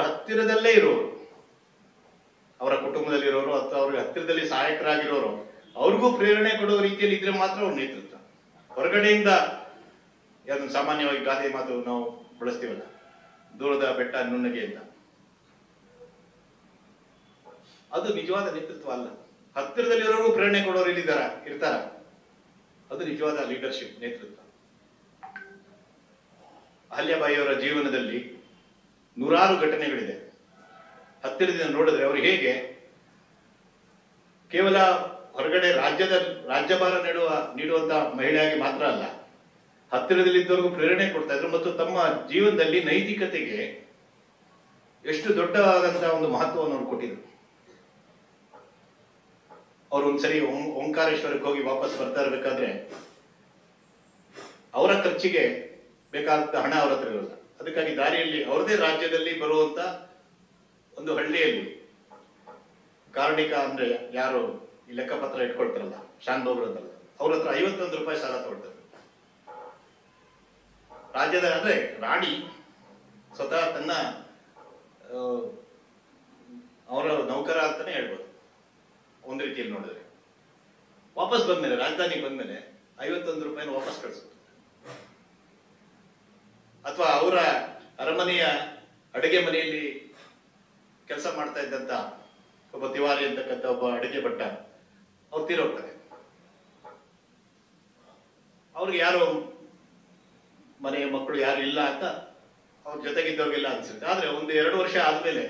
ಹತ್ತಿರದಲ್ಲೇ ಇರೋರು, ಅವರ ಕುಟುಂಬದಲ್ಲಿರೋರು ಅಥವಾ ಅವ್ರಿಗೆ ಹತ್ತಿರದಲ್ಲಿ ಸಹಾಯಕರಾಗಿರೋರು, ಅವ್ರಿಗೂ ಪ್ರೇರಣೆ ಕೊಡೋ ರೀತಿಯಲ್ಲಿ ಇದ್ರೆ ಮಾತ್ರ ಅವ್ರ ನೇತೃತ್ವ. ಹೊರಗಡೆಯಿಂದ ಯಾವ್ದು ಸಾಮಾನ್ಯವಾಗಿ ಗಾದೆ ಮಾತು ನಾವು ಬಳಸ್ತೀವಲ್ಲ, ದೂರದ ಬೆಟ್ಟ ನುಣ್ಣಗೆ ಅಂತ, ಅದು ನಿಜವಾದ ನೇತೃತ್ವ ಅಲ್ಲ. ಹತ್ತಿರದಲ್ಲಿರೋರು ಪ್ರೇರಣೆ ಕೊಡೋರು ಇರ್ತಾರ, ಅದು ನಿಜವಾದ ಲೀಡರ್ಶಿಪ್, ನೇತೃತ್ವ. ಅಹಲ್ಯಾಬಾಯಿಯವರ ಜೀವನದಲ್ಲಿ 100 ಘಟನೆಗಳಿದೆ. ಹತ್ತಿರದಿಂದ ನೋಡಿದ್ರೆ ಅವರು ಹೇಗೆ ಕೇವಲ ಹೊರಗಡೆ ರಾಜ್ಯಭಾರ ನೀಡುವಂತ ಮಹಿಳೆಯಾಗಿ ಮಾತ್ರ ಅಲ್ಲ, ಹತ್ತಿರದಲ್ಲಿದ್ದವರಿಗೂ ಪ್ರೇರಣೆ ಕೊಡ್ತಾ ಇದ್ರು ಮತ್ತು ತಮ್ಮ ಜೀವನದಲ್ಲಿ ನೈತಿಕತೆಗೆ ಎಷ್ಟು ದೊಡ್ಡವಾದಂತಹ ಒಂದು ಮಹತ್ವವನ್ನು ಅವರು ಕೊಟ್ಟಿದ್ರು. ಅವ್ರು ಒಂದ್ಸರಿ ಓಂಕಾರೇಶ್ವರಕ್ಕೆ ಹೋಗಿ ವಾಪಸ್ ಬರ್ತಾ ಇರ್ಬೇಕಾದ್ರೆ ಅವರ ಖರ್ಚಿಗೆ ಬೇಕಾದ ಹಣ ಅವ್ರ ಹತ್ರ ಇರಲ್ಲ. ಅದಕ್ಕಾಗಿ ದಾರಿಯಲ್ಲಿ ಅವ್ರದೇ ರಾಜ್ಯದಲ್ಲಿ ಬರುವಂತ ಒಂದು ಹಳ್ಳಿಯಲ್ಲಿ ಕಾರ್ಣಿಕ ಅಂದ್ರೆ ಯಾರು ಈ ಲೆಕ್ಕಪತ್ರ ಇಟ್ಕೊಳ್ತಾರಲ್ಲ, ಶಾನ್ಭೋಗ್ರು ಅಂತಲ್ಲ, ಅವ್ರ ಹತ್ರ 51 ರೂಪಾಯಿ ಸಾಲ ತಗೊಳ್ತಾರೆ. ರಾಜ್ಯದ ಅಂದ್ರೆ ರಾಣಿ ಸ್ವತಃ ತನ್ನ ಅವರ ನೌಕರ ಅಂತಾನೆ ಹೇಳ್ಬೋದು ಒಂದ್ ರೀತಿಯಲ್ಲಿ ನೋಡಿದ್ರೆ. ವಾಪಸ್ ಬಂದ್ಮೇಲೆ, ರಾಜಧಾನಿಗೆ ಬಂದ್ಮೇಲೆ 51 ರೂಪಾಯಿನ ವಾಪಸ್ ಕಳಿಸುತ್ತೆ. ಅಥವಾ ಅವರ ಅರಮನೆಯ ಅಡುಗೆ ಮನೆಯಲ್ಲಿ ಕೆಲಸ ಮಾಡ್ತಾ ಇದ್ದಂತ ಒಬ್ಬ ತಿವಾರಿ ಅಂತಕ್ಕಂಥ ಒಬ್ಬ ಅಡುಗೆ ಭಟ್ಟ ಅವ್ರು ತೀರೋಗ್ತಾರೆ. ಅವ್ರಿಗೆ ಯಾರು ಮನೆಯ ಮಕ್ಕಳು ಯಾರು ಇಲ್ಲ ಅಂತ ಅವ್ರ ಜೊತೆಗಿದ್ದವ್ರಿಗೆಲ್ಲ ಅನ್ಸುತ್ತೆ. ಆದ್ರೆ 1-2 ವರ್ಷ ಆದ್ಮೇಲೆ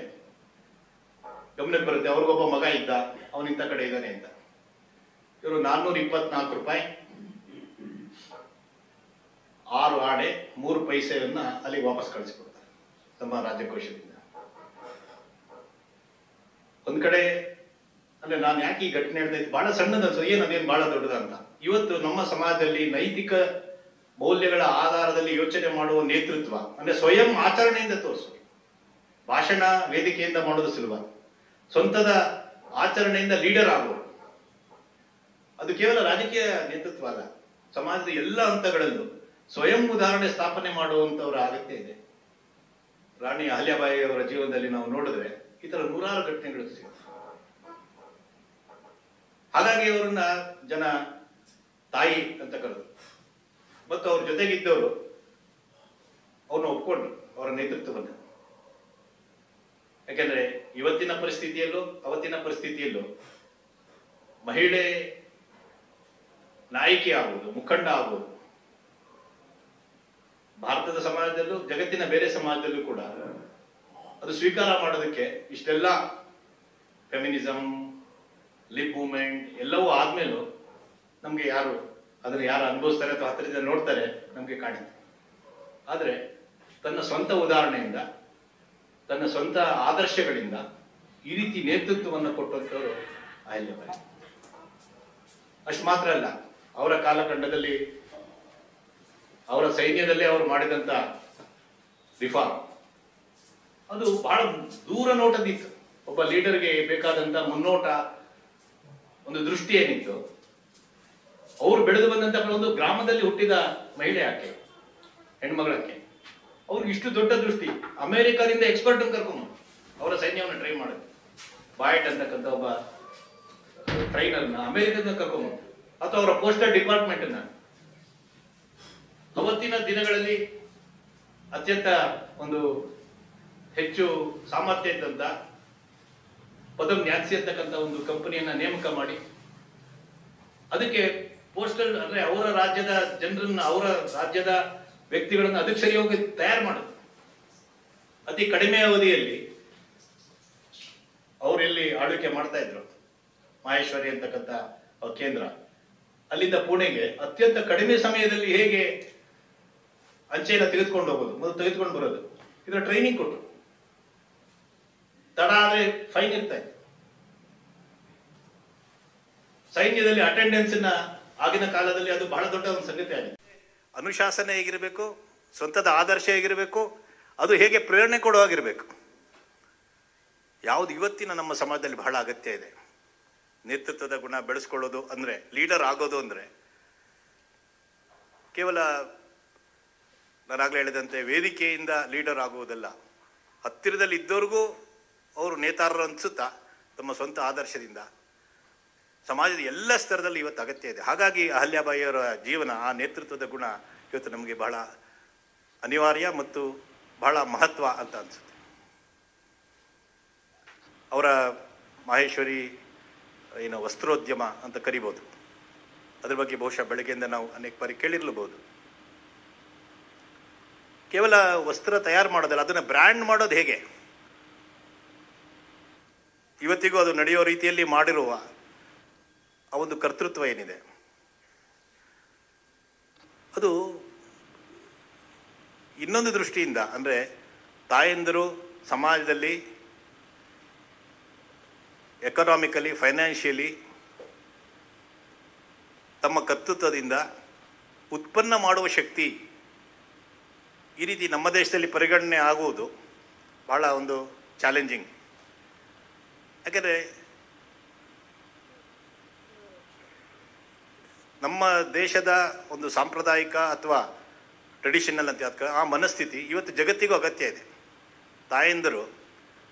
ಗಮನಕ್ಕೆ ಬರುತ್ತೆ, ಅವ್ರಿಗೊಬ್ಬ ಮಗ ಇದ್ದ, ಅವನಿಂತ ಕಡೆ ಇದ್ದಾನೆ ಅಂತ. ಇವರು 424 ರೂಪಾಯಿ 6 ಆಣೆ 3 ಪೈಸೆಯನ್ನ ಅಲ್ಲಿಗೆ ವಾಪಸ್ ಕಳಿಸ್ಕೊಡ್ತಾರೆ ತಮ್ಮ ರಾಜಕೋಶದಿಂದ. ಒಂದ್ ಕಡೆ ಅಂದ್ರೆ ನಾನು ಯಾಕೆ ಈ ಘಟನೆ ಹೇಳ್ತಾ ಇದ್ದೆ, ಬಹಳ ಸಣ್ಣದ ಏನದೇನು ಬಹಳ ದೊಡ್ಡದ ಅಂತ. ಇವತ್ತು ನಮ್ಮ ಸಮಾಜದಲ್ಲಿ ನೈತಿಕ ಮೌಲ್ಯಗಳ ಆಧಾರದಲ್ಲಿ ಯೋಚನೆ ಮಾಡುವ ನೇತೃತ್ವ ಅಂದ್ರೆ ಸ್ವಯಂ ಆಚರಣೆಯಿಂದ ತೋರಿಸೋದು. ಭಾಷಣ ವೇದಿಕೆಯಿಂದ ಮಾಡೋದು ಸುಲಭ, ಸ್ವಂತದ ಆಚರಣೆಯಿಂದ ಲೀಡರ್ ಆಗೋದು ಅದು ಕೇವಲ ರಾಜಕೀಯ ನೇತೃತ್ವ ಅಲ್ಲ, ಸಮಾಜದ ಎಲ್ಲ ಹಂತಗಳಲ್ಲೂ ಸ್ವಯಂ ಉದಾಹರಣೆ ಸ್ಥಾಪನೆ ಮಾಡುವಂತವರ ಅಗತ್ಯ ಇದೆ. ರಾಣಿ ಅಹಲ್ಯಾಬಾಯಿ ಅವರ ಜೀವನದಲ್ಲಿ ನಾವು ನೋಡಿದ್ರೆ ಈ ತರ 100 ಘಟನೆಗಳು ಸಿಗುತ್ತೆ. ಹಾಗಾಗಿ ಅವರನ್ನ ಜನ ತಾಯಿ ಅಂತ ಕರೆದು ಮತ್ತು ಅವ್ರ ಜೊತೆಗಿದ್ದವರು ಅವ್ರನ್ನ ಒಪ್ಕೊಂಡ್ರು, ಅವರ ನೇತೃತ್ವವನ್ನು. ಯಾಕೆಂದ್ರೆ ಇವತ್ತಿನ ಪರಿಸ್ಥಿತಿಯಲ್ಲೂ ಅವತ್ತಿನ ಪರಿಸ್ಥಿತಿಯಲ್ಲೂ ಮಹಿಳೆ ನಾಯಕಿ ಆಗುವುದು, ಮುಖಂಡ ಆಗುವುದು ಭಾರತದ ಸಮಾಜದಲ್ಲೂ ಜಗತ್ತಿನ ಬೇರೆ ಸಮಾಜದಲ್ಲೂ ಕೂಡ ಅದು ಸ್ವೀಕಾರ ಮಾಡೋದಕ್ಕೆ ಇಷ್ಟೆಲ್ಲ ಫೆಮಿನಿಸಮ್, ಲಿಬ್ ಮೂವ್ಮೆಂಟ್ ಎಲ್ಲವೂ ಆದ್ಮೇಲೂ ನಮಗೆ ಅದನ್ನು ಯಾರು ಅನುಭವಿಸ್ತಾರೆ ಅಥವಾ ಹತ್ತಿರದಿಂದ ನೋಡ್ತಾರೆ ನಮಗೆ ಕಾಣುತ್ತೆ. ಆದರೆ ತನ್ನ ಸ್ವಂತ ಉದಾಹರಣೆಯಿಂದ, ತನ್ನ ಸ್ವಂತ ಆದರ್ಶಗಳಿಂದ ಈ ರೀತಿ ನೇತೃತ್ವವನ್ನು ಕೊಟ್ಟಂಥವರು ಅಹಲ್ಯಾಬಾಯಿ. ಅಷ್ಟು ಮಾತ್ರ ಅಲ್ಲ, ಅವರ ಕಾಲಖಂಡದಲ್ಲಿ ಅವರ ಸೈನ್ಯದಲ್ಲೇ ಅವರು ಮಾಡಿದಂಥ ರಿಫಾರ್ಮ್ ಅದು ಬಹಳ ದೂರ ನೋಟದಿತ್ತು. ಒಬ್ಬ ಲೀಡರ್ಗೆ ಬೇಕಾದಂಥ ಮುನ್ನೋಟ, ಒಂದು ದೃಷ್ಟಿ ಏನಿತ್ತು, ಅವರು ಬೆಳೆದು ಬಂದಂಥ ಒಂದು ಗ್ರಾಮದಲ್ಲಿ ಹುಟ್ಟಿದ ಮಹಿಳೆ ಆಕೆ, ಹೆಣ್ಮಗಳಕ್ಕೆ, ಅವ್ರಿಗೆ ಇಷ್ಟು ದೊಡ್ಡ ದೃಷ್ಟಿ. ಅಮೆರಿಕಾದಿಂದ ಎಕ್ಸ್ಪರ್ಟ್ ಕರ್ಕೊಂಡು ಅವರ ಸೈನ್ಯವನ್ನು ಟ್ರೈನ್ ಮಾಡಿದ್ರು. ಬಾಯ್ಟ್ ಅಂತಕ್ಕಂಥ ಒಬ್ಬ ಟ್ರೈನರ್ನ ಅಮೆರಿಕದಿಂದ ಕರ್ಕೊಂಡು, ಅಥವಾ ಅವರ ಪೋಸ್ಟಲ್ ಡಿಪಾರ್ಟ್ಮೆಂಟನ್ನ ಅವತ್ತಿನ ದಿನಗಳಲ್ಲಿ ಅತ್ಯಂತ ಒಂದು ಹೆಚ್ಚು ಸಾಮರ್ಥ್ಯ ಇದ್ದಂತ ಪದಂ ನ್ಯಾನ್ಸಿ ಅಂತಕ್ಕಂಥ ಒಂದು ಕಂಪನಿಯನ್ನ ನೇಮಕ ಮಾಡಿ ಅದಕ್ಕೆ ಪೋಸ್ಟಲ್ ಅಂದ್ರೆ ಅವರ ರಾಜ್ಯದ ಜನರನ್ನ, ಅವರ ರಾಜ್ಯದ ವ್ಯಕ್ತಿಗಳನ್ನ ಅದಕ್ಕೆ ಸರಿಯಾಗಿ ತಯಾರು ಮಾಡೋದು. ಅತಿ ಕಡಿಮೆ ಅವಧಿಯಲ್ಲಿ ಅವರೆಲ್ಲಿ ಆಳ್ವಿಕೆ ಮಾಡ್ತಾ ಇದ್ರು, ಮಹೇಶ್ವರಿ ಅಂತಕ್ಕಂಥ ಕೇಂದ್ರ, ಅಲ್ಲಿಂದ ಪುಣೆಗೆ ಅತ್ಯಂತ ಕಡಿಮೆ ಸಮಯದಲ್ಲಿ ಹೇಗೆ ಅಂಚೆಯನ್ನು ತೆಗೆದುಕೊಂಡು ಹೋಗೋದು, ಮೊದಲು ತೆಗೆದುಕೊಂಡು ಬರೋದು, ಇದರ ಟ್ರೈನಿಂಗ್ ಕೊಟ್ಟು. ತಡ ಆದ್ರೆ ಫೈನ್ ಇರ್ತಾ ಇತ್ತು. ಸೈನ್ಯದಲ್ಲಿ ಅಟೆಂಡೆನ್ಸ್ ಆಗಿನ ಕಾಲದಲ್ಲಿ ಅದು ಬಹಳ ದೊಡ್ಡ ಒಂದು ಸಂಗತಿ ಆಗಿದೆ. ಅನುಶಾಸನ ಹೇಗಿರಬೇಕು, ಸ್ವಂತದ ಆದರ್ಶ ಹೇಗಿರಬೇಕು, ಅದು ಹೇಗೆ ಪ್ರೇರಣೆ ಕೊಡುವಾಗಿರಬೇಕು. ಯಾವುದು ಇವತ್ತಿನ ನಮ್ಮ ಸಮಾಜದಲ್ಲಿ ಬಹಳ ಅಗತ್ಯ ಇದೆ. ನೇತೃತ್ವದ ಗುಣ ಬೆಳೆಸ್ಕೊಳ್ಳೋದು ಅಂದರೆ, ಲೀಡರ್ ಆಗೋದು ಅಂದರೆ ಕೇವಲ ನಾನಾಗಲೇ ಹೇಳಿದಂತೆ ವೇದಿಕೆಯಿಂದ ಲೀಡರ್ ಆಗುವುದಲ್ಲ, ಹತ್ತಿರದಲ್ಲಿ ಇದ್ದವ್ರಿಗೂ ಅವರು ನೇತಾರರು ಅನಿಸುತ್ತಾ ತಮ್ಮ ಸ್ವಂತ ಆದರ್ಶದಿಂದ ಸಮಾಜದ ಎಲ್ಲ ಸ್ತರದಲ್ಲಿ ಇವತ್ತು ಅಗತ್ಯ ಇದೆ. ಹಾಗಾಗಿ ಅಹಲ್ಯಾಬಾಯಿಯವರ ಜೀವನ, ಆ ನೇತೃತ್ವದ ಗುಣ ಇವತ್ತು ನಮಗೆ ಬಹಳ ಅನಿವಾರ್ಯ ಮತ್ತು ಬಹಳ ಮಹತ್ವ ಅಂತ ಅನಿಸುತ್ತೆ. ಅವರ ಮಹೇಶ್ವರಿ ವಸ್ತ್ರೋದ್ಯಮ ಅಂತ ಕರಿಬೋದು. ಅದ್ರ ಬಗ್ಗೆ ಬಹುಶಃ ಬೆಳಗ್ಗೆಯಿಂದ ನಾವು ಅನೇಕ ಬಾರಿ ಕೇಳಿರ್ಲಬಹುದು. ಕೇವಲ ವಸ್ತ್ರ ತಯಾರು ಮಾಡೋದಲ್ಲ, ಅದನ್ನು ಬ್ರ್ಯಾಂಡ್ ಮಾಡೋದು ಹೇಗೆ, ಇವತ್ತಿಗೂ ಅದು ನಡೆಯೋ ರೀತಿಯಲ್ಲಿ ಮಾಡಿರುವ ಆ ಒಂದು ಕರ್ತೃತ್ವ ಏನಿದೆ, ಅದು ಇನ್ನೊಂದು ದೃಷ್ಟಿಯಿಂದ ಅಂದರೆ ತಾಯಂದಿರು ಸಮಾಜದಲ್ಲಿ ಎಕನಾಮಿಕಲಿ, ಫೈನಾನ್ಷಿಯಲಿ ತಮ್ಮ ಕರ್ತೃತ್ವದಿಂದ ಉತ್ಪನ್ನ ಮಾಡುವ ಶಕ್ತಿ ಈ ರೀತಿ ನಮ್ಮ ದೇಶದಲ್ಲಿ ಪರಿಗಣನೆ ಆಗುವುದು ಬಹಳ ಒಂದು ಚಾಲೆಂಜಿಂಗ್. ಯಾಕೆಂದರೆ ನಮ್ಮ ದೇಶದ ಒಂದು ಸಾಂಪ್ರದಾಯಿಕ ಅಥವಾ ಟ್ರೆಡಿಷನಲ್ ಅಂತ ಆ ಮನಸ್ಥಿತಿ ಇವತ್ತು ಜಗತ್ತಿಗೂ ಅಗತ್ಯ ಇದೆ. ತಾಯಂದಿರು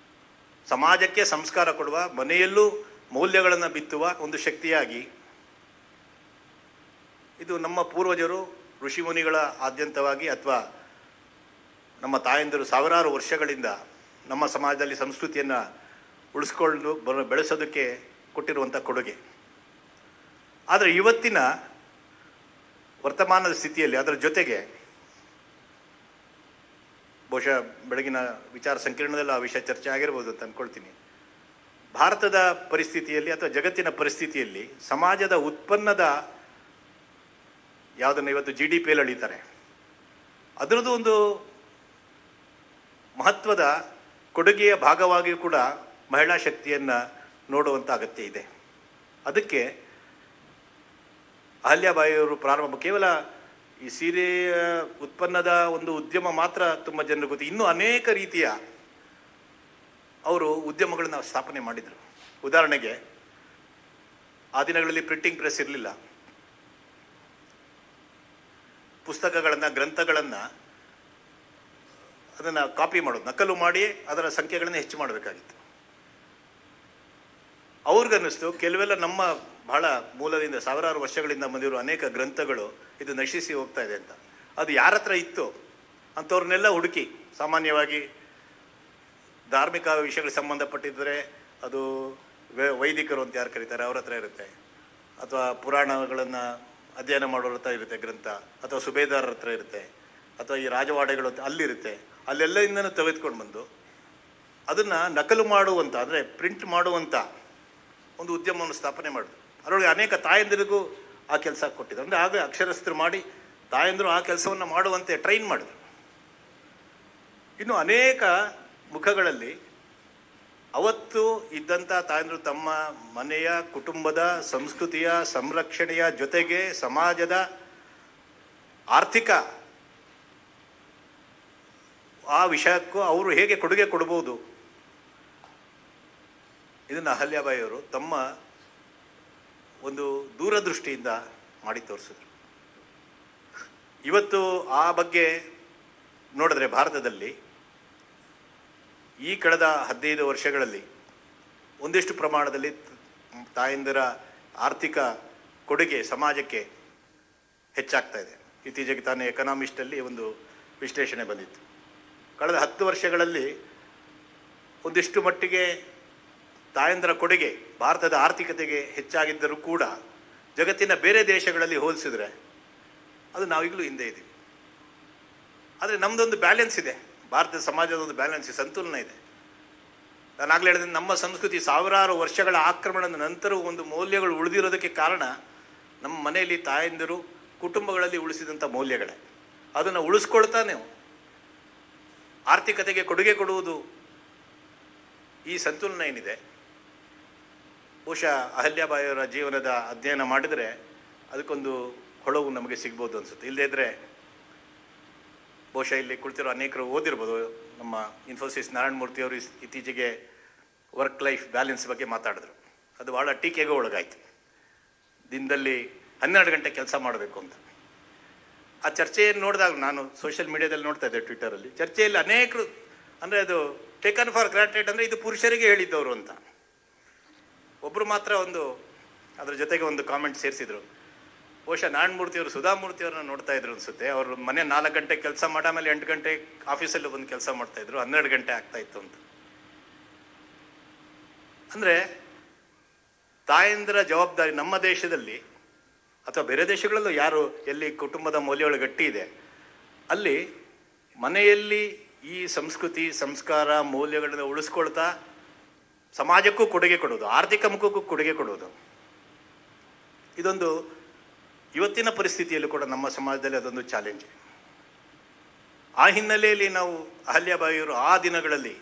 ಸಮಾಜಕ್ಕೆ ಸಂಸ್ಕಾರ ಕೊಡುವ, ಮನೆಯಲ್ಲೂ ಮೌಲ್ಯಗಳನ್ನು ಬಿತ್ತುವ ಒಂದು ಶಕ್ತಿಯಾಗಿ, ಇದು ನಮ್ಮ ಪೂರ್ವಜರು ಋಷಿಮುನಿಗಳ ಆದ್ಯಂತವಾಗಿ ಅಥವಾ ನಮ್ಮ ತಾಯಂದಿರು ಸಾವಿರಾರು ವರ್ಷಗಳಿಂದ ನಮ್ಮ ಸಮಾಜದಲ್ಲಿ ಸಂಸ್ಕೃತಿಯನ್ನು ಉಳಿಸ್ಕೊಂಡು ಬೆಳೆಸೋದಕ್ಕೆ ಕೊಟ್ಟಿರುವಂಥ ಕೊಡುಗೆ. ಆದರೆ ಇವತ್ತಿನ ವರ್ತಮಾನದ ಸ್ಥಿತಿಯಲ್ಲಿ ಅದರ ಜೊತೆಗೆ ಬಹುಶಃ ಬೆಳಗಿನ ವಿಚಾರ ಸಂಕಿರಣದಲ್ಲಿ ಆ ವಿಷಯ ಚರ್ಚೆ ಆಗಿರ್ಬೋದು ಅಂತ ಅಂದ್ಕೊಳ್ತೀನಿ. ಭಾರತದ ಪರಿಸ್ಥಿತಿಯಲ್ಲಿ ಅಥವಾ ಜಗತ್ತಿನ ಪರಿಸ್ಥಿತಿಯಲ್ಲಿ ಸಮಾಜದ ಉತ್ಪನ್ನದ ಯಾವುದನ್ನು ಇವತ್ತು GDPಯಲ್ಲಿ ಅಳೀತಾರೆ, ಅದರದ್ದು ಒಂದು ಮಹತ್ವದ ಕೊಡುಗೆಯ ಭಾಗವಾಗಿಯೂ ಕೂಡ ಮಹಿಳಾ ಶಕ್ತಿಯನ್ನು ನೋಡುವಂಥ ಅಗತ್ಯ ಇದೆ. ಅದಕ್ಕೆ ಅಹಲ್ಯಾಬಾಯಿಯವರು ಪ್ರಾರಂಭ ಕೇವಲ ಈ ಸೀರೆಯ ಉತ್ಪನ್ನದ ಒಂದು ಉದ್ಯಮ ಮಾತ್ರ ತುಂಬ ಜನರು ಗೊತ್ತು, ಇನ್ನೂ ಅನೇಕ ರೀತಿಯ ಅವರು ಉದ್ಯಮಗಳನ್ನು ಸ್ಥಾಪನೆ ಮಾಡಿದರು. ಉದಾಹರಣೆಗೆ ಆ ದಿನಗಳಲ್ಲಿ ಪ್ರಿಂಟಿಂಗ್ ಪ್ರೆಸ್ ಇರಲಿಲ್ಲ. ಪುಸ್ತಕಗಳನ್ನು, ಗ್ರಂಥಗಳನ್ನು ಅದನ್ನು ಕಾಪಿ ಮಾಡೋದು, ನಕಲು ಮಾಡಿ ಅದರ ಸಂಖ್ಯೆಗಳನ್ನು ಹೆಚ್ಚು ಮಾಡಬೇಕಾಗಿತ್ತು. ಅವ್ರಿಗನ್ನಿಸ್ತು ಕೆಲವೆಲ್ಲ ನಮ್ಮ ಬಹಳ ಮೂಲದಿಂದ ಸಾವಿರಾರು ವರ್ಷಗಳಿಂದ ಬಂದಿರೋ ಅನೇಕ ಗ್ರಂಥಗಳು ಇದು ನಶಿಸಿ ಹೋಗ್ತಾ ಇದೆ ಅಂತ. ಅದು ಯಾರ ಹತ್ರ ಇತ್ತು ಅಂಥವ್ರನ್ನೆಲ್ಲ ಹುಡುಕಿ, ಸಾಮಾನ್ಯವಾಗಿ ಧಾರ್ಮಿಕ ವಿಷಯಗಳಿಗೆ ಸಂಬಂಧಪಟ್ಟಿದ್ದರೆ ಅದು ವೈದಿಕರು ಅಂತ ಯಾರು ಕರೀತಾರೆ ಅವ್ರ ಹತ್ರ ಇರುತ್ತೆ, ಅಥವಾ ಪುರಾಣಗಳನ್ನು ಅಧ್ಯಯನ ಮಾಡೋರ ಹತ್ರ ಇರುತ್ತೆ ಗ್ರಂಥ, ಅಥವಾ ಸುಬೇದಾರರ ಹತ್ರ ಇರುತ್ತೆ, ಅಥವಾ ಈ ರಾಜವಾಡೆಗಳು ಅಲ್ಲಿರುತ್ತೆ. ಅಲ್ಲೆಲ್ಲಿಂದನೂ ತೆಗೆದುಕೊಂಡು ಬಂದು ಅದನ್ನು ನಕಲು ಮಾಡುವಂಥ, ಅಂದರೆ ಪ್ರಿಂಟ್ ಮಾಡುವಂಥ ಒಂದು ಉದ್ಯಮವನ್ನು ಸ್ಥಾಪನೆ ಮಾಡಿದ್ರು. ಅದರೊಳಗೆ ಅನೇಕ ತಾಯಂದಿರಿಗೂ ಆ ಕೆಲಸ ಕೊಟ್ಟಿದ್ರು. ಅಂದರೆ ಆಗ ಅಕ್ಷರಸ್ಥರು ಮಾಡಿ ತಾಯಂದಿರು ಆ ಕೆಲಸವನ್ನು ಮಾಡುವಂತೆ ಟ್ರೈನ್ ಮಾಡಿದ್ರು. ಇನ್ನು ಅನೇಕ ಮುಖಗಳಲ್ಲಿ ಅವತ್ತು ಇದ್ದಂಥ ತಾಯಂದಿರು ತಮ್ಮ ಮನೆಯ, ಕುಟುಂಬದ, ಸಂಸ್ಕೃತಿಯ ಸಂರಕ್ಷಣೆಯ ಜೊತೆಗೆ ಸಮಾಜದ ಆರ್ಥಿಕ ಆ ವಿಷಯಕ್ಕೂ ಅವರು ಹೇಗೆ ಕೊಡುಗೆ ಕೊಡ್ಬೋದು, ಇದನ್ನು ಅಹಲ್ಯಾಬಾಯಿಯವರು ತಮ್ಮ ಒಂದು ದೂರದೃಷ್ಟಿಯಿಂದ ಮಾಡಿ ತೋರಿಸಿದ್ರು. ಇವತ್ತು ಆ ಬಗ್ಗೆ ನೋಡಿದ್ರೆ ಭಾರತದಲ್ಲಿ ಈ ಕಳೆದ 15 ವರ್ಷಗಳಲ್ಲಿ ಒಂದಿಷ್ಟು ಪ್ರಮಾಣದಲ್ಲಿ ತಾಯಂದಿರ ಆರ್ಥಿಕ ಕೊಡುಗೆ ಸಮಾಜಕ್ಕೆ ಹೆಚ್ಚಾಗ್ತಾ ಇದೆ. ಇತ್ತೀಚೆಗೆ ತಾನೇ ಎಕನಾಮಿಸ್ಟಲ್ಲಿ ಒಂದು ವಿಶ್ಲೇಷಣೆ ಬಂದಿತ್ತು. ಕಳೆದ 10 ವರ್ಷಗಳಲ್ಲಿ ಒಂದಿಷ್ಟು ಮಟ್ಟಿಗೆ ತಾಯಂದಿರ ಕೊಡುಗೆ ಭಾರತದ ಆರ್ಥಿಕತೆಗೆ ಹೆಚ್ಚಾಗಿದ್ದರೂ ಕೂಡ ಜಗತ್ತಿನ ಬೇರೆ ದೇಶಗಳಲ್ಲಿ ಹೋಲಿಸಿದ್ರೆ ಅದು ನಾವೀಗಲೂ ಹಿಂದೆ ಇದ್ದೀವಿ. ಆದರೆ ನಮ್ಮದೊಂದು ಬ್ಯಾಲೆನ್ಸ್ ಇದೆ, ಭಾರತದ ಸಮಾಜದ ಒಂದು ಬ್ಯಾಲೆನ್ಸ್, ಸಂತುಲನ ಇದೆ. ನಾನು ಆಗಲೇ ಹೇಳಿದ್ರೆ ನಮ್ಮ ಸಂಸ್ಕೃತಿ ಸಾವಿರಾರು ವರ್ಷಗಳ ಆಕ್ರಮಣದ ನಂತರ ಒಂದು ಮೌಲ್ಯಗಳು ಉಳಿದಿರೋದಕ್ಕೆ ಕಾರಣ ನಮ್ಮ ಮನೆಯಲ್ಲಿ ತಾಯಂದಿರು ಕುಟುಂಬಗಳಲ್ಲಿ ಉಳಿಸಿದಂಥ ಮೌಲ್ಯಗಳೇ. ಅದನ್ನು ಉಳಿಸ್ಕೊಳ್ತಾ ನೀವು ಆರ್ಥಿಕತೆಗೆ ಕೊಡುಗೆ ಕೊಡುವುದು, ಈ ಸಂತುಲನ ಏನಿದೆ, ಬಹುಶಃ ಅಹಲ್ಯಾಬಾಯಿಯವರ ಜೀವನದ ಅಧ್ಯಯನ ಮಾಡಿದರೆ ಅದಕ್ಕೊಂದು ಹೊಳವು ನಮಗೆ ಸಿಗ್ಬೋದು ಅನಿಸುತ್ತೆ. ಇಲ್ಲದೇ ಇದ್ದರೆ ಬಹುಶಃ ಇಲ್ಲಿ ಕುಳಿತಿರೋ ಅನೇಕರು ಓದಿರ್ಬೋದು. ನಮ್ಮ ಇನ್ಫೋಸಿಸ್ ನಾರಾಯಣಮೂರ್ತಿ ಅವರು ಇತ್ತೀಚೆಗೆ ವರ್ಕ್ ಲೈಫ್ ಬ್ಯಾಲೆನ್ಸ್ ಬಗ್ಗೆ ಮಾತಾಡಿದ್ರು. ಅದು ಭಾಳ ಟೀಕೆಗೂ ಒಳಗಾಯಿತು. ದಿನದಲ್ಲಿ 12 ಗಂಟೆ ಕೆಲಸ ಮಾಡಬೇಕು ಅಂತ. ಆ ಚರ್ಚೆಯನ್ನು ನೋಡಿದಾಗ, ನಾನು ಸೋಷಿಯಲ್ ಮೀಡಿಯಾದಲ್ಲಿ ನೋಡ್ತಾ ಇದ್ದೆ, ಟ್ವಿಟರಲ್ಲಿ ಚರ್ಚೆಯಲ್ಲಿ ಅನೇಕರು, ಅಂದರೆ ಅದು ಟೇಕನ್ ಫಾರ್ ಗ್ರಾಂಟೆಡ್, ಅಂದರೆ ಇದು ಪುರುಷರಿಗೆ ಹೇಳಿದ್ದವರು ಅಂತ. ಒಬ್ಬರು ಮಾತ್ರ ಅದರ ಜೊತೆಗೆ ಒಂದು ಕಾಮೆಂಟ್ ಸೇರಿಸಿದ್ರು. ಬಹುಶಃ ನಾರಾಯಣಮೂರ್ತಿಯವರು ಸುಧಾಮೂರ್ತಿಯವ್ರನ್ನ ನೋಡ್ತಾ ಇದ್ರು ಅನಿಸುತ್ತೆ. ಅವರು ಮನೆ 4 ಗಂಟೆ ಕೆಲಸ ಮಾಡಾಮೇಲೆ 8 ಗಂಟೆ ಆಫೀಸಲ್ಲಿ ಬಂದು ಕೆಲಸ ಮಾಡ್ತಾಯಿದ್ರು, 12 ಗಂಟೆ ಆಗ್ತಾ ಇತ್ತು ಅಂತ. ಅಂದರೆ ತಾಯಂದಿರ ಜವಾಬ್ದಾರಿ ನಮ್ಮ ದೇಶದಲ್ಲಿ ಅಥವಾ ಬೇರೆ ದೇಶಗಳಲ್ಲೂ ಯಾರು ಎಲ್ಲಿ ಕುಟುಂಬದ ಮೌಲ್ಯಗಳು ಗಟ್ಟಿ ಇದೆ ಅಲ್ಲಿ ಮನೆಯಲ್ಲಿ ಈ ಸಂಸ್ಕೃತಿ ಸಂಸ್ಕಾರ ಮೌಲ್ಯಗಳನ್ನು ಉಳಿಸ್ಕೊಳ್ತಾ ಸಮಾಜಕ್ಕೂ ಕೊಡುಗೆ ಕೊಡೋದು, ಆರ್ಥಿಕ ಮುಖಕ್ಕೂ ಕೊಡುಗೆ ಕೊಡೋದು, ಇದೊಂದು ಇವತ್ತಿನ ಪರಿಸ್ಥಿತಿಯಲ್ಲೂ ಕೂಡ ನಮ್ಮ ಸಮಾಜದಲ್ಲಿ ಅದೊಂದು ಚಾಲೆಂಜ್. ಆ ಹಿನ್ನೆಲೆಯಲ್ಲಿ ನಾವು ಅಹಲ್ಯಾಬಾಯಿಯವರು ಆ ದಿನಗಳಲ್ಲಿ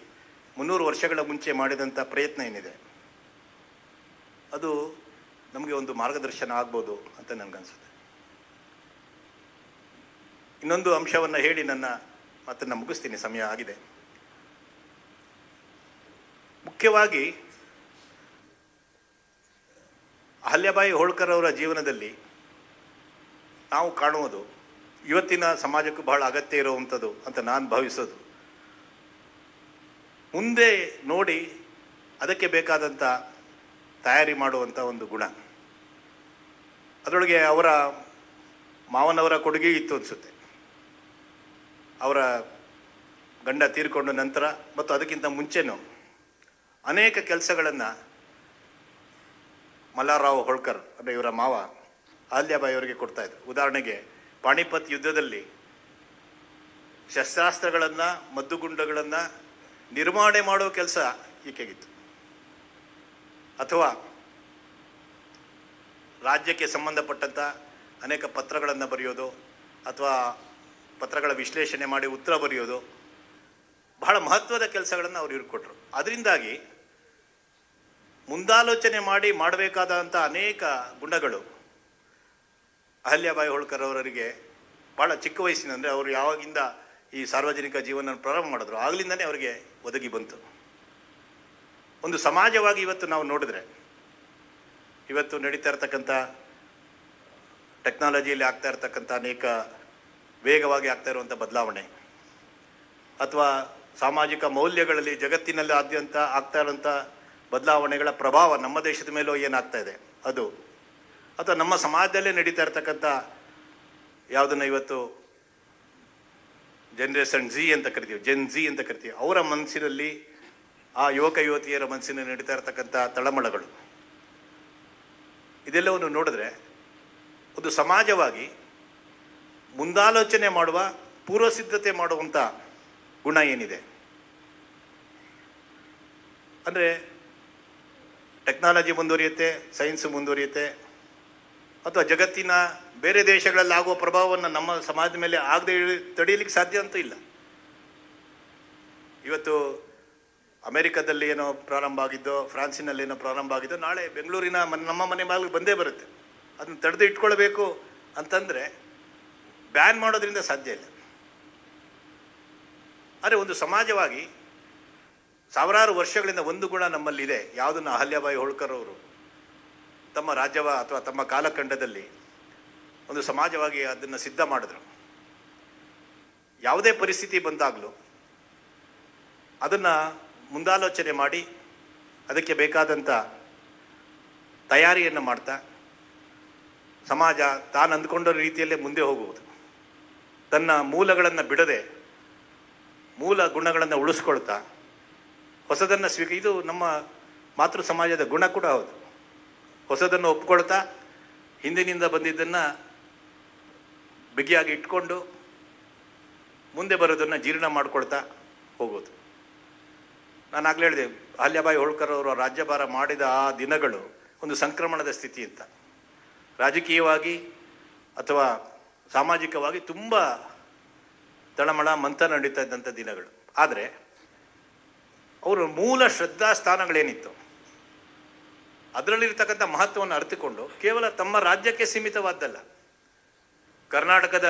300 ವರ್ಷಗಳ ಮುಂಚೆ ಮಾಡಿದಂಥ ಪ್ರಯತ್ನ ಏನಿದೆ ಅದು ನಮಗೆ ಒಂದು ಮಾರ್ಗದರ್ಶನ ಆಗ್ಬೋದು ಅಂತ ನನಗನ್ಸುತ್ತೆ. ಇನ್ನೊಂದು ಅಂಶವನ್ನು ಹೇಳಿ ನನ್ನ ಮಾತನ್ನು ಮುಗಿಸ್ತೀನಿ, ಸಮಯ ಆಗಿದೆ. ಮುಖ್ಯವಾಗಿ ಅಹಲ್ಯಾಬಾಯಿ ಹೋಳ್ಕರ್ ಅವರ ಜೀವನದಲ್ಲಿ ನಾವು ಕಾಣುವುದು ಇವತ್ತಿನ ಸಮಾಜಕ್ಕೂ ಬಹಳ ಅಗತ್ಯ ಇರುವಂಥದ್ದು ಅಂತ ನಾನು ಭಾವಿಸೋದು, ಮುಂದೆ ನೋಡಿ ಅದಕ್ಕೆ ಬೇಕಾದಂಥ ತಯಾರಿ ಮಾಡುವಂಥ ಒಂದು ಗುಣ. ಅದರೊಳಗೆ ಅವರ ಮಾವನವರ ಕೊಡುಗೆ ಇತ್ತು ಅನಿಸುತ್ತೆ. ಅವರ ಗಂಡ ತೀರಿಕೊಂಡ ನಂತರ ಮತ್ತು ಅದಕ್ಕಿಂತ ಮುಂಚೆನೂ ಅನೇಕ ಕೆಲಸಗಳನ್ನು ಮಲ್ಲಾರಾವ್ ಹೋಳ್ಕರ್ ಅಂದರೆ ಇವರ ಮಾವ ಅಹಲ್ಯಾಬಾಯಿ ಅವರಿಗೆ ಕೊಡ್ತಾಯಿದ್ರು. ಉದಾಹರಣೆಗೆ ಪಾಣಿಪತ್ ಯುದ್ಧದಲ್ಲಿ ಶಸ್ತ್ರಾಸ್ತ್ರಗಳನ್ನು ಮದ್ದುಗುಂಡಗಳನ್ನು ನಿರ್ವಹಣೆ ಮಾಡೋ ಕೆಲಸ ಈಕೆಗಿತ್ತು. ಅಥವಾ ರಾಜ್ಯಕ್ಕೆ ಸಂಬಂಧಪಟ್ಟಂಥ ಅನೇಕ ಪತ್ರಗಳನ್ನು ಬರೆಯೋದು ಅಥವಾ ಪತ್ರಗಳ ವಿಶ್ಲೇಷಣೆ ಮಾಡಿ ಉತ್ತರ ಬರೆಯೋದು ಬಹಳ ಮಹತ್ವದ ಕೆಲಸಗಳನ್ನು ಅವರು ಇವ್ರಿಗೆ ಕೊಟ್ಟರು. ಅದರಿಂದಾಗಿ ಮುಂದಾಲೋಚನೆ ಮಾಡಿ ಮಾಡಬೇಕಾದಂಥ ಅನೇಕ ಗುಣಗಳು ಅಹಲ್ಯಾಬಾಯಿ ಹೋಳ್ಕರ್ ಅವರಿಗೆ ಭಾಳ ಚಿಕ್ಕ ವಯಸ್ಸಿನ, ಅಂದರೆ ಅವರು ಯಾವಾಗಿಂದ ಈ ಸಾರ್ವಜನಿಕ ಜೀವನ ಪ್ರಾರಂಭ ಮಾಡಿದ್ರು ಆಗಲಿಂದನೇ ಅವರಿಗೆ ಒದಗಿ ಬಂತು. ಒಂದು ಸಮಾಜವಾಗಿ ಇವತ್ತು ನಾವು ನೋಡಿದ್ರೆ ಇವತ್ತು ನಡೀತಾ ಇರ್ತಕ್ಕಂಥ ಟೆಕ್ನಾಲಜಿಯಲ್ಲಿ ಆಗ್ತಾ ಇರ್ತಕ್ಕಂಥ ಅನೇಕ ವೇಗವಾಗಿ ಆಗ್ತಾ ಇರುವಂಥ ಬದಲಾವಣೆ ಅಥವಾ ಸಾಮಾಜಿಕ ಮೌಲ್ಯಗಳಲ್ಲಿ ಜಗತ್ತಿನಲ್ಲಿ ಆದ್ಯಂತ ಆಗ್ತಾ ಇರುವಂಥ ಬದಲಾವಣೆಗಳ ಪ್ರಭಾವ ನಮ್ಮ ದೇಶದ ಮೇಲೂ ಏನಾಗ್ತಾ ಇದೆ ಅದು, ಅಥವಾ ನಮ್ಮ ಸಮಾಜದಲ್ಲೇ ನಡೀತಾ ಇರ್ತಕ್ಕಂಥ ಯಾವುದನ್ನು ಇವತ್ತು ಜನರೇಷನ್ ಜಿ ಅಂತ ಕರಿತೀವಿ, ಜೆನ್ ಜಿ ಅಂತ ಕರಿತೀವಿ, ಅವರ ಮನಸ್ಸಿನಲ್ಲಿ ಆ ಯುವಕ ಯುವತಿಯರ ಮನಸ್ಸಿನಲ್ಲಿ ನಡೀತಾ ಇರ್ತಕ್ಕಂಥ ತಳಮಳಗಳು ಇದೆಲ್ಲವನ್ನು ನೋಡಿದ್ರೆ ಒಂದು ಸಮಾಜವಾಗಿ ಮುಂದಾಲೋಚನೆ ಮಾಡುವ ಪೂರ್ವಸಿದ್ಧತೆ ಮಾಡುವಂಥ ಗುಣ ಏನಿದೆ ಅಂದರೆ ಟೆಕ್ನಾಲಜಿ ಮುಂದುವರಿಯುತ್ತೆ, ಸೈನ್ಸ್ ಮುಂದುವರಿಯುತ್ತೆ, ಅಥವಾ ಜಗತ್ತಿನ ಬೇರೆ ದೇಶಗಳಲ್ಲಿ ಆಗುವ ಪ್ರಭಾವವನ್ನು ನಮ್ಮ ಸಮಾಜದ ಮೇಲೆ ಆಗದೆ ತಡೆಯಲಿಕ್ಕೆ ಸಾಧ್ಯ ಅಂತೂ ಇಲ್ಲ. ಇವತ್ತು ಅಮೆರಿಕದಲ್ಲಿ ಏನೋ ಪ್ರಾರಂಭ ಆಗಿದ್ದೋ, ಫ್ರಾನ್ಸಿನಲ್ಲಿ ಏನೋ ಪ್ರಾರಂಭ ಆಗಿದ್ದೋ, ನಾಳೆ ಬೆಂಗಳೂರಿನ ನಮ್ಮ ಮನೆ ಬಾಗಿಲು ಬಂದೇ ಬರುತ್ತೆ. ಅದನ್ನು ತಡೆದು ಇಟ್ಕೊಳ್ಬೇಕು ಅಂತಂದರೆ ಬ್ಯಾನ್ ಮಾಡೋದ್ರಿಂದ ಸಾಧ್ಯ ಇಲ್ಲ. ಆದರೆ ಒಂದು ಸಮಾಜವಾಗಿ ಸಾವಿರಾರು ವರ್ಷಗಳಿಂದ ಒಂದು ಗುಣ ನಮ್ಮಲ್ಲಿದೆ, ಯಾವುದನ್ನು ಅಹಲ್ಯಾಬಾಯಿ ಹೋಳ್ಕರ್ ಅವರು ತಮ್ಮ ರಾಜ್ಯವ ಅಥವಾ ತಮ್ಮ ಕಾಲಖಂಡದಲ್ಲಿ ಒಂದು ಸಮಾಜವಾಗಿ ಅದನ್ನು ಸಿದ್ಧ ಮಾಡಿದ್ರು. ಯಾವುದೇ ಪರಿಸ್ಥಿತಿ ಬಂದಾಗಲೂ ಅದನ್ನು ಮುಂದಾಲೋಚನೆ ಮಾಡಿ ಅದಕ್ಕೆ ಬೇಕಾದಂಥ ತಯಾರಿಯನ್ನು ಮಾಡ್ತಾ ಸಮಾಜ ತಾನು ಅಂದ್ಕೊಂಡ ರೀತಿಯಲ್ಲೇ ಮುಂದೆ ಹೋಗುವುದು, ತನ್ನ ಮೂಲಗಳನ್ನು ಬಿಡದೆ ಮೂಲ ಗುಣಗಳನ್ನು ಉಳಿಸ್ಕೊಳ್ತಾ ಹೊಸದನ್ನು ಇದು ನಮ್ಮ ಮಾತೃ ಸಮಾಜದ ಗುಣ ಕೂಡ ಹೌದು. ಹೊಸದನ್ನು ಒಪ್ಕೊಳ್ತಾ ಹಿಂದಿನಿಂದ ಬಂದಿದ್ದನ್ನು ಬಿಗಿಯಾಗಿ ಇಟ್ಕೊಂಡು ಮುಂದೆ ಬರೋದನ್ನು ಜೀರ್ಣ ಮಾಡ್ಕೊಳ್ತಾ ಹೋಗೋದು. ನಾನು ಆಗಲೇ ಹೇಳಿದೆ, ಅಹಲ್ಯಾಬಾಯಿ ಹೋಳ್ಕರ್ ಅವರು ರಾಜ್ಯಭಾರ ಮಾಡಿದ ಆ ದಿನಗಳು ಒಂದು ಸಂಕ್ರಮಣದ ಸ್ಥಿತಿ ಅಂತ. ರಾಜಕೀಯವಾಗಿ ಅಥವಾ ಸಾಮಾಜಿಕವಾಗಿ ತುಂಬ ತಳಮಳ ಮಂಥನ ನಡೀತಾ ಇದ್ದಂಥ ದಿನಗಳು. ಆದರೆ ಅವರ ಮೂಲ ಶ್ರದ್ಧಾ ಸ್ಥಾನಗಳೇನಿತ್ತು ಅದರಲ್ಲಿರ್ತಕ್ಕಂಥ ಮಹತ್ವವನ್ನು ಅರಿತುಕೊಂಡು ಕೇವಲ ತಮ್ಮ ರಾಜ್ಯಕ್ಕೆ ಸೀಮಿತವಾದ್ದಲ್ಲ, ಕರ್ನಾಟಕದ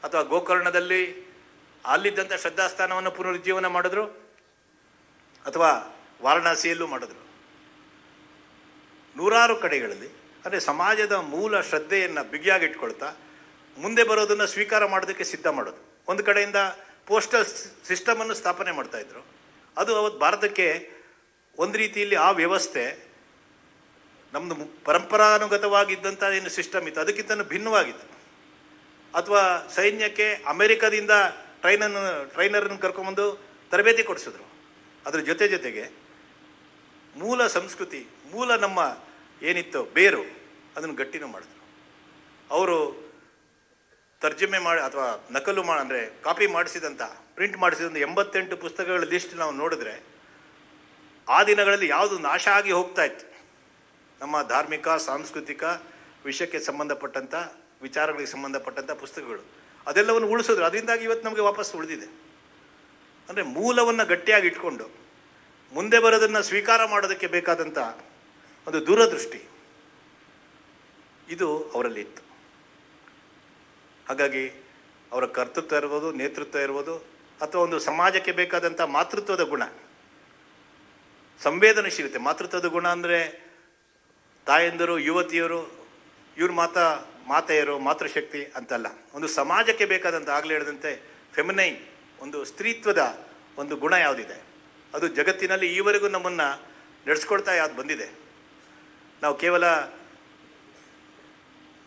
ಅಥವಾ ಗೋಕರ್ಣದಲ್ಲಿ ಅಲ್ಲಿದ್ದಂಥ ಶ್ರದ್ಧಾಸ್ಥಾನವನ್ನು ಪುನರುಜ್ಜೀವನ ಮಾಡಿದ್ರು, ಅಥವಾ ವಾರಣಾಸಿಯಲ್ಲೂ ಮಾಡಿದ್ರು. ನೂರಾರು ಕಡೆಗಳಲ್ಲಿ ಅಂದರೆ ಸಮಾಜದ ಮೂಲ ಶ್ರದ್ಧೆಯನ್ನು ಬಿಗಿಯಾಗಿಟ್ಕೊಳ್ತಾ ಮುಂದೆ ಬರೋದನ್ನು ಸ್ವೀಕಾರ ಮಾಡೋದಕ್ಕೆ ಸಿದ್ಧ ಮಾಡೋದು. ಒಂದು ಕಡೆಯಿಂದ ಪೋಸ್ಟಲ್ ಸಿಸ್ಟಮನ್ನು ಸ್ಥಾಪನೆ ಮಾಡ್ತಾಯಿದ್ರು. ಅದು ಅವತ್ತು ಭಾರತಕ್ಕೆ ಒಂದು ರೀತಿಯಲ್ಲಿ ಆ ವ್ಯವಸ್ಥೆ ನಮ್ಮದು ಪರಂಪರಾನುಗತವಾಗಿದ್ದಂಥ ಏನು ಸಿಸ್ಟಮ್ ಇತ್ತು ಅದಕ್ಕಿಂತ ಭಿನ್ನವಾಗಿತ್ತು. ಅಥವಾ ಸೈನ್ಯಕ್ಕೆ ಅಮೆರಿಕದಿಂದ ಟ್ರೈನರನ್ನು ಕರ್ಕೊಂಬಂದು ತರಬೇತಿ ಕೊಡಿಸಿದ್ರು. ಅದ್ರ ಜೊತೆಗೆ ಮೂಲ ಸಂಸ್ಕೃತಿ, ಮೂಲ ನಮ್ಮ ಏನಿತ್ತು ಬೇರು, ಅದನ್ನು ಗಟ್ಟಿನೂ ಮಾಡಿದ್ರು. ಅವರು ತರ್ಜುಮೆ ಮಾಡಿ ಅಥವಾ ನಕಲು ಅಂದರೆ ಕಾಪಿ ಮಾಡಿಸಿದಂಥ, ಪ್ರಿಂಟ್ ಮಾಡಿಸಿದಂಥ 88 ಪುಸ್ತಕಗಳ ಲಿಸ್ಟ್ ನಾವು ನೋಡಿದ್ರೆ ಆ ದಿನಗಳಲ್ಲಿ ಯಾವುದು ನಾಶ ಆಗಿ ಹೋಗ್ತಾ ಇತ್ತು, ನಮ್ಮ ಧಾರ್ಮಿಕ ಸಾಂಸ್ಕೃತಿಕ ವಿಷಯಕ್ಕೆ ಸಂಬಂಧಪಟ್ಟಂಥ ವಿಚಾರಗಳಿಗೆ ಸಂಬಂಧಪಟ್ಟಂಥ ಪುಸ್ತಕಗಳು, ಅದೆಲ್ಲವನ್ನು ಉಳಿಸಿದ್ರು. ಅದರಿಂದಾಗಿ ಇವತ್ತು ನಮಗೆ ವಾಪಸ್ ಉಳಿದಿದೆ. ಅಂದರೆ ಮೂಲವನ್ನು ಗಟ್ಟಿಯಾಗಿ ಇಟ್ಕೊಂಡು ಮುಂದೆ ಬರೋದನ್ನು ಸ್ವೀಕಾರ ಮಾಡೋದಕ್ಕೆ ಬೇಕಾದಂಥ ಒಂದು ದೂರದೃಷ್ಟಿ ಇದು ಅವರಲ್ಲಿ ಇತ್ತು. ಹಾಗಾಗಿ ಅವರ ಕರ್ತೃತ್ವ ಇರ್ಬೋದು, ನೇತೃತ್ವ ಇರ್ಬೋದು, ಅಥವಾ ಒಂದು ಸಮಾಜಕ್ಕೆ ಬೇಕಾದಂಥ ಮಾತೃತ್ವದ ಗುಣ, ಸಂವೇದನಶೀಲತೆ. ಮಾತೃತ್ವದ ಗುಣ ಅಂದರೆ ತಾಯಂದಿರು, ಯುವತಿಯರು, ಇವ್ರ ಮಾತೆಯರು, ಮಾತೃಶಕ್ತಿ ಅಂತಲ್ಲ. ಒಂದು ಸಮಾಜಕ್ಕೆ ಬೇಕಾದಂಥ ಆಗಲೇ ಹೇಳಿದಂತೆ ಫೆಮಿನೈನ್, ಒಂದು ಸ್ತ್ರೀತ್ವದ ಒಂದು ಗುಣ ಯಾವುದಿದೆ ಅದು ಜಗತ್ತಿನಲ್ಲಿ ಈವರೆಗೂ ನಮ್ಮನ್ನು ನಡೆಸ್ಕೊಳ್ತಾ ಯಾವ್ದು ಬಂದಿದೆ. ನಾವು ಕೇವಲ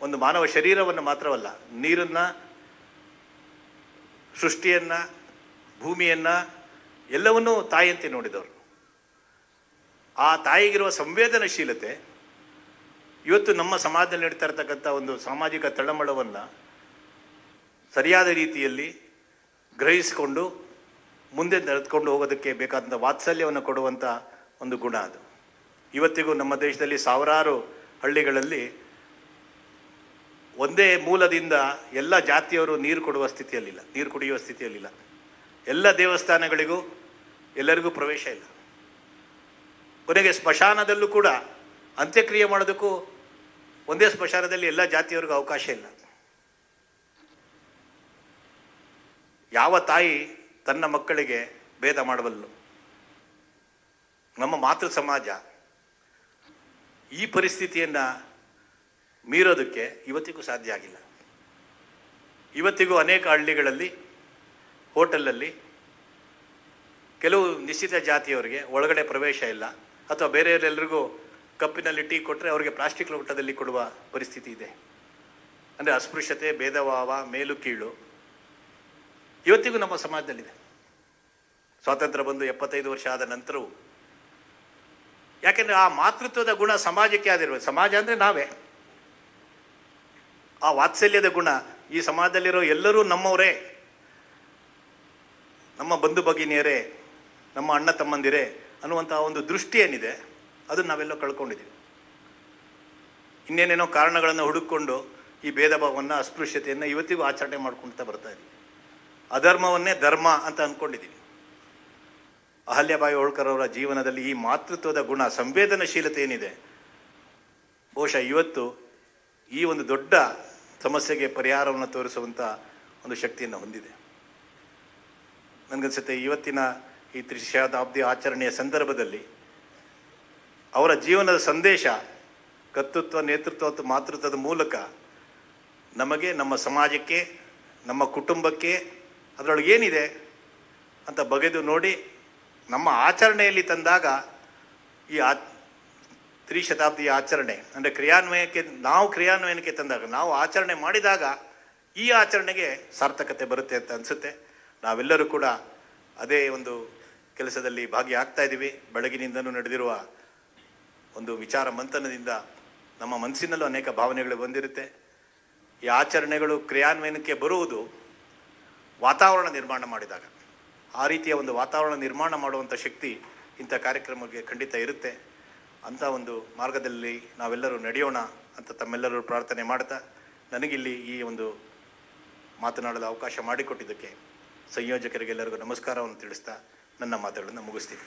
ಒಂದು ಮಾನವ ಶರೀರವನ್ನು ಮಾತ್ರವಲ್ಲ, ನೀರನ್ನು, ಸೃಷ್ಟಿಯನ್ನು, ಭೂಮಿಯನ್ನು ಎಲ್ಲವನ್ನೂ ತಾಯಿಯಂತೆ ನೋಡಿದವರು. ಆ ತಾಯಿಗಿರುವ ಸಂವೇದನಶೀಲತೆ ಇವತ್ತು ನಮ್ಮ ಸಮಾಜದಲ್ಲಿ ನಡೀತಾ ಇರ್ತಕ್ಕಂಥ ಒಂದು ಸಾಮಾಜಿಕ ತಳಮಳವನ್ನು ಸರಿಯಾದ ರೀತಿಯಲ್ಲಿ ಗ್ರಹಿಸಿಕೊಂಡು ಮುಂದೆ ನಡೆದುಕೊಂಡು ಹೋಗೋದಕ್ಕೆ ಬೇಕಾದಂಥ ವಾತ್ಸಲ್ಯವನ್ನು ಕೊಡುವಂಥ ಒಂದು ಗುಣ ಅದು. ಇವತ್ತಿಗೂ ನಮ್ಮ ದೇಶದಲ್ಲಿ ಸಾವಿರಾರು ಹಳ್ಳಿಗಳಲ್ಲಿ ಒಂದೇ ಮೂಲದಿಂದ ಎಲ್ಲ ಜಾತಿಯವರು ನೀರು ಕುಡಿಯುವ ಸ್ಥಿತಿಯಲ್ಲಿಲ್ಲ. ಎಲ್ಲ ದೇವಸ್ಥಾನಗಳಿಗೂ ಎಲ್ಲರಿಗೂ ಪ್ರವೇಶ ಇಲ್ಲ. ಕೊನೆಗೆ ಸ್ಮಶಾನದಲ್ಲೂ ಕೂಡ ಅಂತ್ಯಕ್ರಿಯೆ ಮಾಡೋದಕ್ಕೂ ಒಂದೇ ಸ್ಮಶಾನದಲ್ಲಿ ಎಲ್ಲ ಜಾತಿಯವರಿಗೂ ಅವಕಾಶ ಇಲ್ಲ. ಯಾವ ತಾಯಿ ತನ್ನ ಮಕ್ಕಳಿಗೆ ಭೇದ ಮಾಡಬಲ್ಲರು? ನಮ್ಮ ಮಾತೃ ಸಮಾಜ ಈ ಪರಿಸ್ಥಿತಿಯನ್ನು ಮೀರೋದಕ್ಕೆ ಇವತ್ತಿಗೂ ಸಾಧ್ಯ ಆಗಿಲ್ಲ. ಇವತ್ತಿಗೂ ಅನೇಕ ಹಳ್ಳಿಗಳಲ್ಲಿ, ಹೋಟೆಲಲ್ಲಿ ಕೆಲವು ನಿಶ್ಚಿತ ಜಾತಿಯವರಿಗೆ ಒಳಗಡೆ ಪ್ರವೇಶ ಇಲ್ಲ, ಅಥವಾ ಬೇರೆಯವರೆಲ್ಲರಿಗೂ ಕಪ್ಪಿನಲ್ಲಿ ಟೀ ಕೊಟ್ಟರೆ ಅವರಿಗೆ ಪ್ಲಾಸ್ಟಿಕ್ ಲೋಟದಲ್ಲಿ ಕೊಡುವ ಪರಿಸ್ಥಿತಿ ಇದೆ. ಅಂದರೆ ಅಸ್ಪೃಶ್ಯತೆ, ಭೇದ ಭಾವ, ಮೇಲು ಕೀಳು ಇವತ್ತಿಗೂ ನಮ್ಮ ಸಮಾಜದಲ್ಲಿದೆ. ಸ್ವಾತಂತ್ರ್ಯ ಬಂದು 75 ವರ್ಷ ಆದ ನಂತರವೂ. ಯಾಕೆಂದರೆ ಆ ಮಾತೃತ್ವದ ಗುಣ ಸಮಾಜಕ್ಕೆ ಆದಿರ್ಬೇಕು. ಸಮಾಜ ಅಂದರೆ ನಾವೇ. ಆ ವಾತ್ಸಲ್ಯದ ಗುಣ ಈ ಸಮಾಜದಲ್ಲಿರೋ ಎಲ್ಲರೂ ನಮ್ಮವರೇ, ನಮ್ಮ ಬಂಧು ಭಗಿನಿಯರೇ, ನಮ್ಮ ಅಣ್ಣ ತಮ್ಮಂದಿರೇ ಅನ್ನುವಂಥ ಒಂದು ದೃಷ್ಟಿ ಏನಿದೆ ಅದನ್ನು ನಾವೆಲ್ಲೋ ಕಳ್ಕೊಂಡಿದ್ದೀವಿ. ಇನ್ನೇನೇನೋ ಕಾರಣಗಳನ್ನು ಹುಡುಕಿಕೊಂಡು ಈ ಭೇದ ಭಾವವನ್ನು, ಅಸ್ಪೃಶ್ಯತೆಯನ್ನು ಇವತ್ತಿಗೂ ಆಚರಣೆ ಮಾಡ್ಕೊಳ್ತಾ ಬರ್ತಾ ಇದ್ದೀವಿ. ಅಧರ್ಮವನ್ನೇ ಧರ್ಮ ಅಂತ ಅಂದ್ಕೊಂಡಿದ್ದೀವಿ. ಅಹಲ್ಯಾಬಾಯಿ ಹೋಳ್ಕರ್ ಅವರ ಜೀವನದಲ್ಲಿ ಈ ಮಾತೃತ್ವದ ಗುಣ, ಸಂವೇದನಶೀಲತೆ ಏನಿದೆ, ಬಹುಶಃ ಇವತ್ತು ಈ ಒಂದು ದೊಡ್ಡ ಸಮಸ್ಯೆಗೆ ಪರಿಹಾರವನ್ನು ತೋರಿಸುವಂಥ ಒಂದು ಶಕ್ತಿಯನ್ನು ಹೊಂದಿದೆ. ನನಗನ್ಸುತ್ತೆ ಇವತ್ತಿನ ಈ ತ್ರಿಶತಾಬ್ದಿ ಆಚರಣೆಯ ಸಂದರ್ಭದಲ್ಲಿ ಅವರ ಜೀವನದ ಸಂದೇಶ ಕರ್ತೃತ್ವ, ನೇತೃತ್ವ ಮತ್ತು ಮಾತೃತ್ವದ ಮೂಲಕ ನಮಗೆ, ನಮ್ಮ ಸಮಾಜಕ್ಕೆ, ನಮ್ಮ ಕುಟುಂಬಕ್ಕೆ ಅದರೊಳಗೆ ಏನಿದೆ ಅಂತ ಬಗೆದು ನೋಡಿ ನಮ್ಮ ಆಚರಣೆಯಲ್ಲಿ ತಂದಾಗ ಈ ತ್ರಿಶತಾಬ್ದಿಯ ಆಚರಣೆ ಅಂದರೆ ಕ್ರಿಯಾನ್ವಯನಕ್ಕೆ ತಂದಾಗ, ನಾವು ಆಚರಣೆ ಮಾಡಿದಾಗ ಈ ಆಚರಣೆಗೆ ಸಾರ್ಥಕತೆ ಬರುತ್ತೆ ಅಂತ ಅನಿಸುತ್ತೆ. ನಾವೆಲ್ಲರೂ ಕೂಡ ಅದೇ ಒಂದು ಕೆಲಸದಲ್ಲಿ ಭಾಗಿಯಾಗ್ತಾ ಇದ್ದೀವಿ. ಬೆಳಗಿನಿಂದನೂ ನಡೆದಿರುವ ಒಂದು ವಿಚಾರ ಮಂಥನದಿಂದ ನಮ್ಮ ಮನಸ್ಸಿನಲ್ಲೂ ಅನೇಕ ಭಾವನೆಗಳು ಬಂದಿರುತ್ತೆ. ಈ ಆಚರಣೆಗಳು ಕ್ರಿಯಾನ್ವಯನಕ್ಕೆ ಬರುವುದು ವಾತಾವರಣ ನಿರ್ಮಾಣ ಮಾಡಿದಾಗ. ಆ ರೀತಿಯ ಒಂದು ವಾತಾವರಣ ನಿರ್ಮಾಣ ಮಾಡುವಂಥ ಶಕ್ತಿ ಇಂಥ ಕಾರ್ಯಕ್ರಮಕ್ಕೆ ಖಂಡಿತ ಇರುತ್ತೆ. ಅಂಥ ಒಂದು ಮಾರ್ಗದಲ್ಲಿ ನಾವೆಲ್ಲರೂ ನಡೆಯೋಣ ಅಂತ ತಮ್ಮೆಲ್ಲರೂ ಪ್ರಾರ್ಥನೆ ಮಾಡ್ತಾ, ನನಗಿಲ್ಲಿ ಈ ಒಂದು ಮಾತನಾಡಲು ಅವಕಾಶ ಮಾಡಿಕೊಟ್ಟಿದ್ದಕ್ಕೆ ಸಂಯೋಜಕರಿಗೆಲ್ಲರಿಗೂ ನಮಸ್ಕಾರವನ್ನು ತಿಳಿಸ್ತಾ ನನ್ನ ಮಾತುಗಳನ್ನು ಮುಗಿಸ್ತೀನಿ.